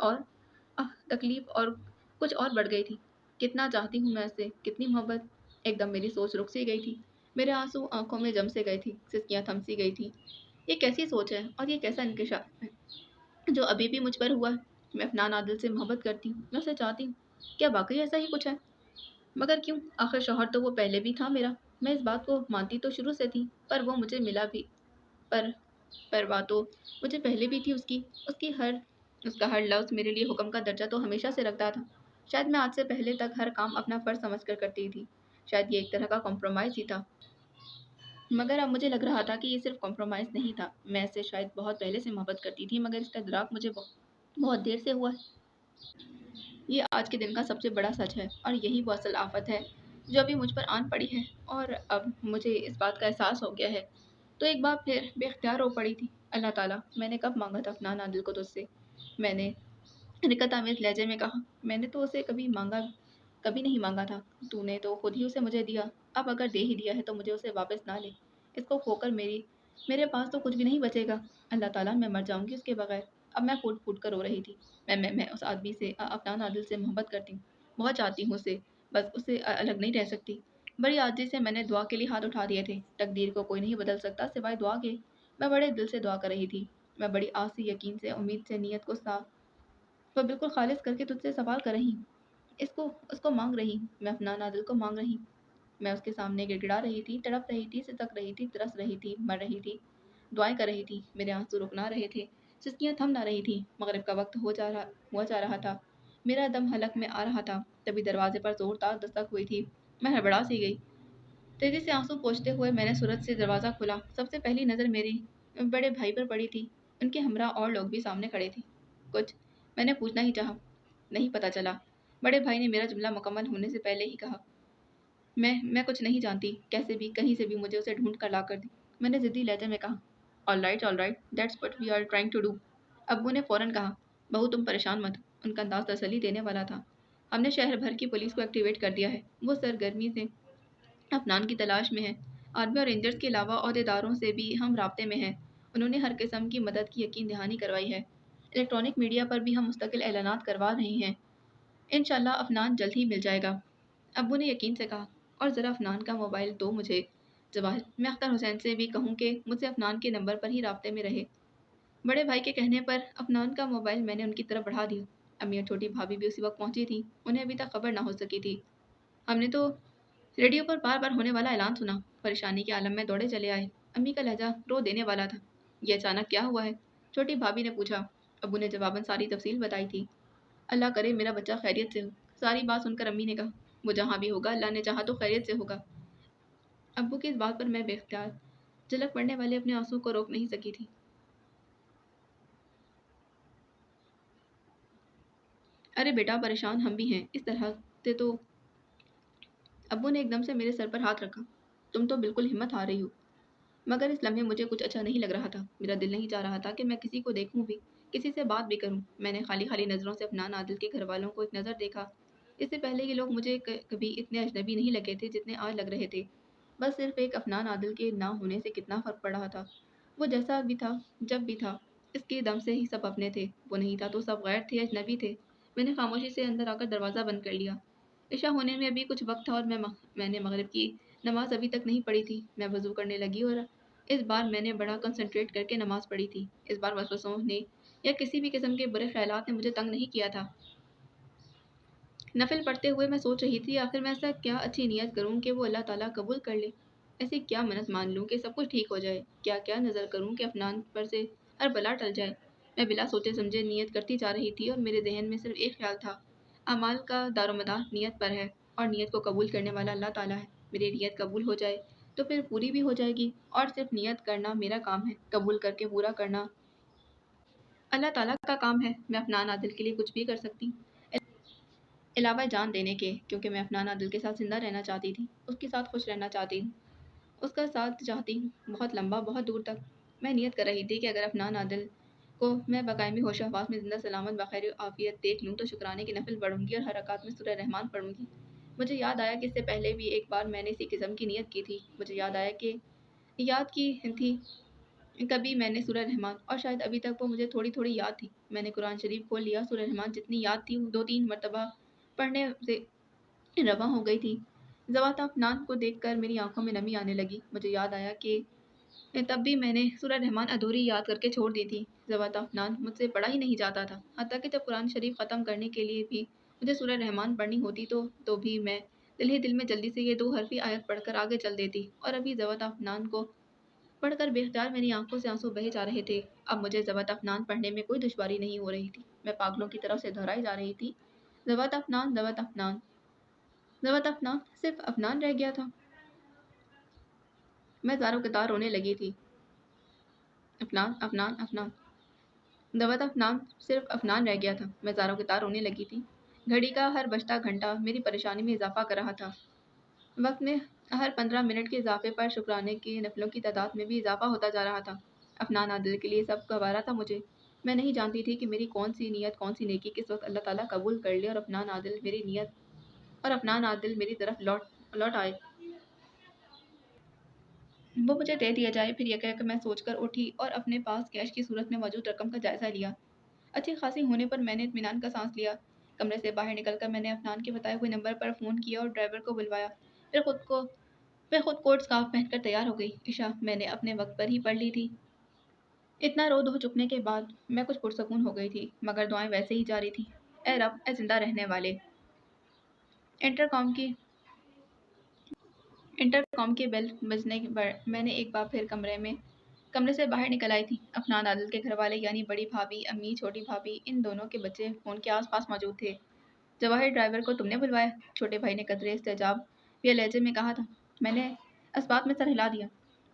تکلیف اور کچھ اور بڑھ گئی تھی۔ کتنا چاہتی ہوں میں اسے، کتنی محبت۔ ایک دم میری سوچ رک سی گئی تھی، میرے آنسو آنکھوں میں جم سے گئے تھی، سسکیاں تھم سی گئی تھی۔ یہ کیسی سوچ ہے اور یہ کیسا انکشاف ہے جو ابھی بھی مجھ پر ہوا ہے؟ میں افنان عادل سے محبت کرتی ہوں، میں اسے چاہتی ہوں۔ کیا واقعی ایسا ہی کچھ ہے؟ مگر کیوں؟ آخر شوہر تو وہ پہلے بھی تھا میرا، میں اس بات کو مانتی تو شروع سے تھی، پر وہ مجھے ملا بھی، پر پرواہ تو مجھے پہلے بھی تھی اس کی۔ اس کا ہر لفظ میرے لیے حکم کا درجہ تو ہمیشہ سے رکھتا تھا۔ شاید میں آج سے پہلے تک ہر کام اپنا فرض سمجھ کر کرتی تھی، شاید یہ ایک طرح کا کمپرومائز ہی تھا، مگر اب مجھے لگ رہا تھا کہ یہ صرف کمپرومائز نہیں تھا۔ میں اس سے شاید بہت پہلے سے محبت کرتی تھی، مگر اس کا ادراک مجھے بہت دیر سے ہوا ہے۔ یہ آج کے دن کا سب سے بڑا سچ ہے اور یہی وہ اصل آفت ہے جو ابھی مجھ پر آن پڑی ہے، اور اب مجھے اس بات کا احساس ہو گیا ہے تو ایک بار پھر بے اختیار ہو پڑی تھی۔ اللہ تعالیٰ، میں نے کب مانگا تھا افنان عادل کو تجھ سے؟ میں نے نکت آمیز لہجے میں کہا، میں نے تو اسے کبھی نہیں مانگا تھا، تو نے تو خود ہی اسے مجھے دیا۔ اب اگر دے ہی دیا ہے تو مجھے اسے واپس نہ لے، اس کو کھو کر میرے پاس تو کچھ بھی نہیں بچے گا۔ اللہ تعالیٰ، میں مر جاؤں گی اس کے بغیر۔ اب میں پھوٹ پھوٹ کر رو رہی تھی۔ میں اس آدمی سے، افنان عادل سے محبت کرتی ہوں، بہت چاہتی ہوں اسے، بس اس سے الگ نہیں رہ سکتی۔ بڑی عاجزی سے میں نے دعا کے لیے ہاتھ اٹھا دیے تھے۔ تقدیر کو کوئی نہیں بدل سکتا سوائے دعا کے۔ میں بڑے دل سے دعا کر رہی تھی، میں بڑی آس سے، یقین سے، امید سے، نیت کو صاف وہ بالکل خالص کر کے تجھ سے سوال کر رہی ہوں، اس کو مانگ رہی ہوں، میں افنان عادل کو مانگ رہی ہوں۔ میں اس کے سامنے گڑ گڑا رہی تھی، تڑپ رہی تھی، سسک رہی تھی، ترس رہی تھی، مر رہی تھی، دعائیں کر رہی تھی۔ میرے آنسو رک نہ رہے تھے، سسکیاں تھم نہ رہی تھی۔ مغرب کا وقت ہوا جا رہا تھا، میرا دم حلق میں آ رہا تھا، تبھی دروازے پر زوردار دستک ہوئی تھی۔ میں ہڑبڑا سی گئی، تیزی سے آنسو پوچھتے ہوئے میں نے سرعت سے دروازہ کھولا۔ سب سے پہلی نظر میری بڑے بھائی پر پڑی تھی، ان کے ہمراہ اور لوگ بھی سامنے کھڑے تھے۔ کچھ میں نے پوچھنا ہی چاہا، نہیں پتہ چلا۔ بڑے بھائی نے میرا جملہ مکمل ہونے سے پہلے ہی کہا، میں کچھ نہیں جانتی، کیسے بھی کہیں سے بھی مجھے اسے ڈھونڈ کر لا کر دی۔ میں نے ضدی لہجے میں کہا، all right, that's what we are trying to do. ابو نے فوراً کہا، بہو تم پریشان مت ہو۔ ان کا انداز تسلی دینے والا تھا۔ ہم نے شہر بھر کی پولیس کو ایکٹیویٹ کر دیا ہے، وہ سرگرمی سے افنان کی تلاش میں ہے۔ آرمی اور رینجرز کے علاوہ عہدیداروں سے بھی ہم رابطے میں ہیں، انہوں نے ہر قسم کی مدد کی یقین دہانی کروائی ہے۔ الیکٹرانک میڈیا پر بھی ہم مستقل اعلانات کروا رہے ہیں، انشاءاللہ افنان جلد ہی مل جائے گا۔ ابو نے یقین سے کہا، اور ذرا افنان کا موبائل دو مجھے۔ جواہر، میں اختر حسین سے بھی کہوں کہ مجھ سے افنان کے نمبر پر ہی رابطے میں رہے۔ بڑے بھائی کے کہنے پر افنان کا موبائل میں نے ان کی طرف بڑھا دیا۔ امی اور چھوٹی بھابھی بھی اسی وقت پہنچی تھیں، انہیں ابھی تک خبر نہ ہو سکی تھی۔ हमने तो रेडियो पर बार बार होने वाला ऐलान सुना। परेशानी के आलम में दौड़े चले आए। अम्मी का लहजा रो देने वाला था। ये अचानक क्या हुआ है? छोटी भाभी ने पूछा। अब्बू ने जवाबन सारी तफसील बताई थी। अल्लाह करे मेरा बच्चा खैरियत से हो। सारी बात सुनकर अम्मी ने कहा, वो जहाँ भी होगा अल्लाह ने चाहा तो खैरियत से होगा। अब्बू की इस बात पर मैं बेख्तियार झलक पड़ने वाले अपने आंसू को रोक नहीं सकी थी। अरे बेटा, परेशान हम भी हैं। इस तरह से तो अब्बू ने एकदम से मेरे सर पर हाथ रखा। तुम तो बिल्कुल हिम्मत हार रही हो। मगर इस लम्हे मुझे कुछ अच्छा नहीं लग रहा था। मेरा दिल नहीं चाह रहा था कि मैं किसी को देखूं भी, किसी से बात भी करूं। मैंने खाली खाली नज़रों से अफनान आदिल के घर वालों को एक नज़र देखा। इससे पहले ये लोग मुझे कभी इतने अजनबी नहीं लगे थे जितने आज लग रहे थे। बस सिर्फ एक अफनान आदिल के ना होने से कितना फ़र्क पड़ रहा था। वो जैसा भी था, जब भी था, इसके दम से ही सब अपने थे। वो नहीं था तो सब गैर थे, अजनबी थे। मैंने खामोशी से अंदर आकर दरवाज़ा बंद कर लिया। इशा होने में अभी कुछ वक्त था और मैंने मगरिब की नमाज अभी तक नहीं पढ़ी थी। मैं वज़ू करने लगी और इस बार मैंने बड़ा कंसंट्रेट करके नमाज पढ़ी थी। इस बार वसवसों ने या किसी भी किस्म के बुरे ख्यालात ने मुझे तंग नहीं किया था। नफिल पढ़ते हुए मैं सोच रही थी, आखिर मैं ऐसा क्या अच्छी नियत करूं कि वो अल्लाह ताला कबूल कर ले। ऐसी क्या मन्नत मान लूं कि सब कुछ ठीक हो जाए। क्या क्या नज़र करूं कि अफनान पर से हर बला टल जाए। मैं बिला सोचे समझे नियत करती जा रही थी और मेरे जहन में सिर्फ एक ख्याल था, अमाल का दारोमदार नियत पर है और नियत को कबूल करने वाला अल्लाह ताला है। मेरी नियत कबूल हो जाए तो फिर पूरी भी हो जाएगी और सिर्फ नियत करना मेरा काम है, कबूल करके पूरा करना अल्लाह ताला का काम है। मैं अफनान आदिल के लिए कुछ भी कर सकती अलावा जान देने के, क्योंकि मैं अफनान आदिल के साथ ज़िंदा रहना चाहती थी, उसके साथ खुश रहना चाहती हूँ, उसका साथ चाहती हूँ, बहुत लंबा, बहुत दूर तक। मैं नियत कर रही थी कि अगर अफनान आदिल को मैं बकायमी होश हवास में ज़िंदा सलामत बखैर आफियत देख लूँ तो शुक्राने की नफिल पढ़ूंगी और हर रकात में सूरह रहमान पढ़ूंगी। मुझे याद आया कि इससे पहले भी एक बार मैंने इसी किस्म की नियत की थी। मुझे याद आया कि याद की थी कभी मैंने सूरह रहमान, और शायद अभी तक वो मुझे थोड़ी थोड़ी याद थी। मैंने कुरान शरीफ खोल लिया। सूरह रहमान जितनी याद थी, 2-3 मरतबा पढ़ने से रवा हो गई थी। ज़वात अफ़नान को देखकर मेरी आंखों में नमी आने लगी। मुझे याद आया कि तब भी मैंने सूरह रहमान अधूरी याद करके छोड़ दी थी। ज़वात अफ़नान मुझसे पढ़ा ही नहीं जाता था। हत्ता कि जब कुरान शरीफ ख़त्म करने के लिए भी मुझे सूरह रहमान पढ़नी होती तो भी मैं दिल ही दिल में जल्दी से ये 2 हरफ़ी आयत पढ़कर आगे चल देती। और अभी ज़वात अफ़नान को पढ़कर बेख्तियार मेरी आंखों से आंसू बहे जा रहे थे। अब मुझे ज़वात अफ़नान पढ़ने में कोई दुश्वारी नहीं हो रही थी। मैं पागलों की तरफ से दोहराई जा रही थी, ज़वात अफ़नान, ज़वात अफ़नान। ज़वात अफ़नान, सिर्फ अफ़नान रह गया था। मैं ज़ारों कतार रोने लगी थी। अफ़नान, अफ़नान, अफ़नान। ज़वात अफ़नान, सिर्फ अफ़नान रह गया था। मैं ज़ारों कतार रोने लगी थी। घड़ी का हर बजता घंटा मेरी परेशानी में इज़ाफ़ा कर रहा था। वक्त में हर 15 मिनट के इज़ाफ़े पर शुक्राने की नफ़लों की तादाद में भी इज़ाफ़ा होता जा रहा था। अफ़नान आदिल के लिए सब गवारा था मुझे। मैं नहीं जानती थी कि मेरी कौन सी नियत, कौन सी नेकी किस वक्त अल्लाह ताला कबूल कर ले और अफ़नान आदिल मेरी नियत और अफ़नान आदिल मेरी तरफ लौट लौट आए। वो मुझे दे दिया जाए। फिर यह कहकर मैं सोचकर उठी और अपने पास कैश की सूरत में मौजूद रकम का जायज़ा लिया। अच्छी खासी होने पर मैंने इत्मीनान का सांस लिया। कमरे से बाहर निकलकर मैंने अफनान के बताए हुए नंबर पर फ़ोन किया और ड्राइवर को बुलवाया। फिर खुद कोट स्कार्फ पहनकर तैयार हो गई। इशा मैंने अपने वक्त पर ही पढ़ ली थी। इतना रो धो चुकने के बाद मैं कुछ पुरसकून हो गई थी, मगर दुआएं वैसे ही जारी थी। ए रब, ए जिंदा रहने वाले। इंटरकॉम की इंटरकॉम के बेल बजने पर मैंने एक बार फिर कमरे से बाहर निकल आई थी। अफनान आदिल के घर वाले यानी बड़ी भाभी, अम्मी, छोटी भाभी, इन दोनों के बच्चे फ़ोन के आसपास मौजूद थे। जवाहिर, ड्राइवर को तुमने बुलवाया? छोटे भाई ने कदरे इस्तेजाब या लहजे में कहा था। मैंने इस बात में सर हिला दिया।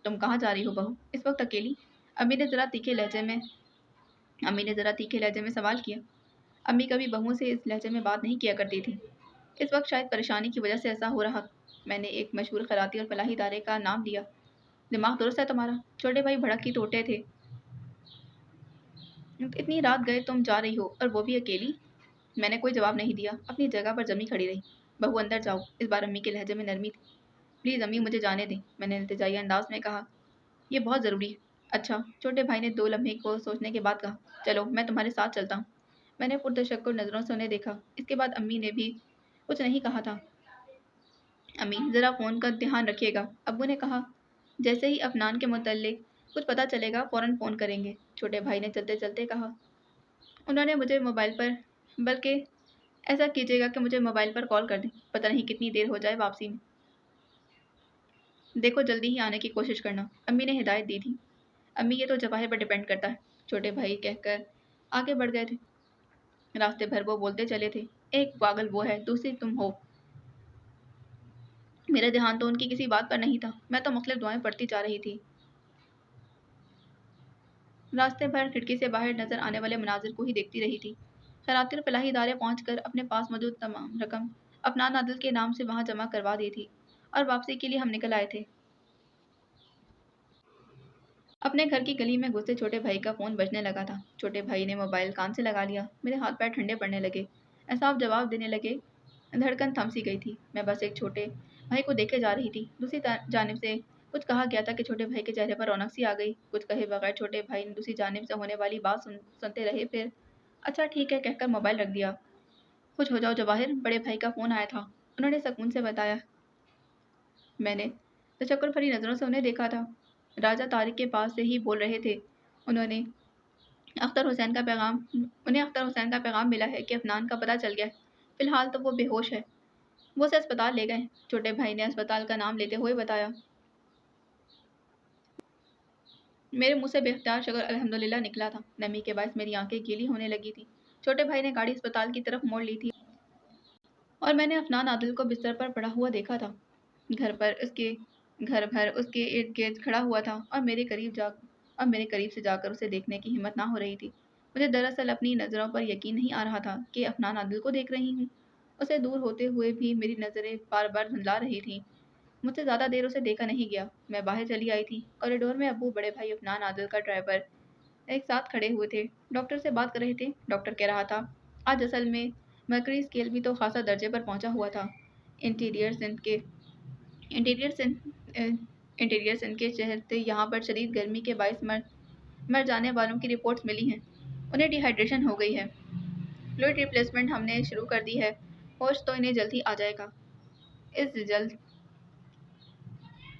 तुम कहाँ जा रही हो बहू, इस वक्त अकेली? अम्मी ने ज़रा तीखे लहजे में अम्मी ने ज़रा तीखे लहजे में सवाल किया। अम्मी कभी बहुओं से इस लहजे में बात नहीं किया करती थी। इस वक्त शायद परेशानी की वजह से ऐसा हो रहा। मैंने एक मशहूर खैराती और फलाही इदारे का नाम लिया। दिमाग दुरुस्त है तुम्हारा? छोटे भाई भड़क की टोटे थे। इतनी रात गए तुम जा रही हो और वो भी अकेली? मैंने कोई जवाब नहीं दिया, अपनी जगह पर जमी खड़ी रही। बहू अंदर जाओ। इस बार अम्मी के लहजे में नरमी थी। प्लीज़ अम्मी, मुझे जाने दें, मैंने इल्तिजाई अंदाज में कहा। ये बहुत ज़रूरी है। अच्छा, छोटे भाई ने 2 लम्हे को सोचने के बाद कहा। चलो, मैं तुम्हारे साथ चलता हूँ। मैंने पुरतशक्कुर नज़रों से उन्हें देखा। इसके बाद अम्मी ने भी कुछ नहीं कहा था। अम्मी, ज़रा फ़ोन का ध्यान रखिएगा, अब्बू ने कहा। जैसे ही अफनान के मुतल्लिक कुछ पता चलेगा फ़ौरन फ़ोन करेंगे, छोटे भाई ने चलते चलते कहा। उन्होंने मुझे मोबाइल पर बल्कि ऐसा कीजिएगा कि मुझे मोबाइल पर कॉल कर दें, पता नहीं कितनी देर हो जाए वापसी में। देखो जल्दी ही आने की कोशिश करना, अम्मी ने हिदायत दी थी। अम्मी ये तो जवाहिर पर डिपेंड करता है, छोटे भाई कहकर आगे बढ़ गए थे। रास्ते भर वो बोलते चले थे, एक पागल वो है, दूसरी तुम हो। मेरा ध्यान तो उनकी किसी बात पर नहीं था, मैं तो मुख्तलिफ दुआएं पढ़ती जा रही थी। रास्ते भर खिड़की से बाहर नजर आने वाले मनाजिर को ही देखती रही थी। शरारती और फलाही इदारे पहुंचकर अपने पास मौजूद तमाम रकम अफनान आदिल के नाम से वहां जमा करवा दी थी और वापसी के लिए हम निकल आए थे। अपने घर की गली में घुसते छोटे भाई का फोन बजने लगा था। छोटे भाई ने मोबाइल कान से लगा लिया। मेरे हाथ पैर ठंडे पड़ने लगे। एहसास जवाब देने लगे। धड़कन थम सी गई थी। मैं बस एक छोटे भाई को देखे जा रही थी। दूसरी जानिब से कुछ कहा गया था कि छोटे भाई के चेहरे पर रौनक सी आ गई। कुछ कहे बगैर छोटे भाई ने दूसरी जानिब से होने वाली बात सुनते रहे। फिर अच्छा ठीक है कहकर मोबाइल रख दिया। कुछ हो जाओ जवाहिर, बड़े भाई का फोन आया था, उन्होंने सुकून से बताया। मैंने तशक्कुर भरी नजरों से उन्हें देखा था। राजा तारिक के पास से ही बोल रहे थे। उन्होंने अख्तर हुसैन का पैगाम उन्हें अख्तर हुसैन का पैगाम मिला है कि अफनान का पता चल गया है। फिलहाल तो वो बेहोश है। वो उसे अस्पताल ले गए। छोटे भाई ने अस्पताल का नाम लेते हुए बताया। मेरे मुंह से बेख्तियार शक्ल अल्हम्दुलिल्लाह निकला था। नमी के बायस मेरी आंखें गीली होने लगी थी। छोटे भाई ने गाड़ी अस्पताल की तरफ मोड़ ली थी और मैंने अफनान आदिल को बिस्तर पर पड़ा हुआ देखा था। घर भर उसके इर्द गिर्द खड़ा हुआ था और मेरे करीब से जाकर उसे देखने की हिम्मत ना हो रही थी। मुझे दरअसल अपनी नज़रों पर यकीन नहीं आ रहा था कि अफनान आदिल को देख रही हूँ। उसे दूर होते हुए भी मेरी नज़रें बार बार धुंधला रही थीं। मुझसे ज़्यादा देर उसे देखा नहीं गया। मैं बाहर चली आई थी। कॉरिडोर में अब्बू, बड़े भाई, अफनान आदिल का ड्राइवर एक साथ खड़े हुए थे। डॉक्टर से बात कर रहे थे। डॉक्टर कह रहा था आज असल में मर्करी स्केल भी तो खासा दर्जे पर पहुंचा हुआ था। इंटीरियर सिंध के इंटीरियर सिंध अ, इंटीरियर सिंध के चहते यहाँ पर शदीद गर्मी के बायस मर जाने वालों की रिपोर्ट्स मिली हैं। उन्हें डिहाइड्रेशन हो गई है। फ्लूइड रिप्लेसमेंट हमने शुरू कर दी है। होश तो इन्हें जल्द ही आ जाएगा। इस जल्द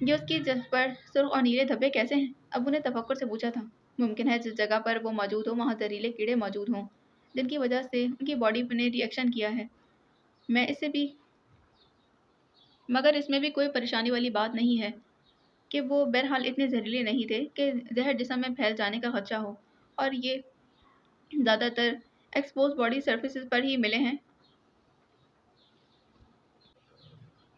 ये उसकी जल्द पर सुर्ख और नीले धब्बे कैसे हैं? अबू ने तफक्कुर से पूछा था। मुमकिन है जिस जगह पर वो मौजूद हो वहाँ जहरीले कीड़े मौजूद हों, जिनकी वजह से उनकी बॉडी ने रिएक्शन किया है। मैं इससे भी मगर इसमें भी कोई परेशानी वाली बात नहीं है कि वो बहरहाल इतने जहरीले नहीं थे कि जहर जिस्म में फैल जाने का खदशा हो। और ये ज़्यादातर एक्सपोज बॉडी सर्फेसिस पर ही मिले हैं।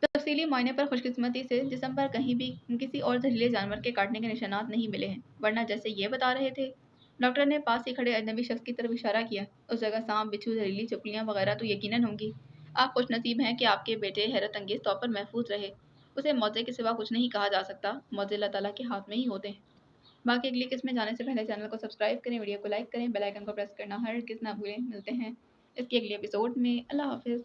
तफसीली मुआयने पर खुशकिस्मती से जिस्म पर कहीं भी किसी और जहरीले जानवर के काटने के निशानात नहीं मिले हैं, वरना जैसे ये बता रहे थे। डॉक्टर ने पास ही खड़े अजनबी शख्स की तरफ इशारा किया। उस जगह सांप, बिच्छू, जहरीली छिपकलियाँ वगैरह तो यकीनन होंगी। आप खुशनसीब हैं कि आपके बेटे हैरत अंगेज तौर पर महफूज रहे। उसे मौजे के सिवा कुछ नहीं कहा जा सकता। मौजे अल्लाह ताला के हाथ में ही होते हैं। बाकी अगली किस्म में जाने से पहले चैनल को सब्सक्राइब करें, वीडियो को लाइक करें, बेल आइकन को प्रेस करना हर किस ना भूलें। मिलते हैं इसके अगले एपिसोड में। अल्लाह हाफिज़।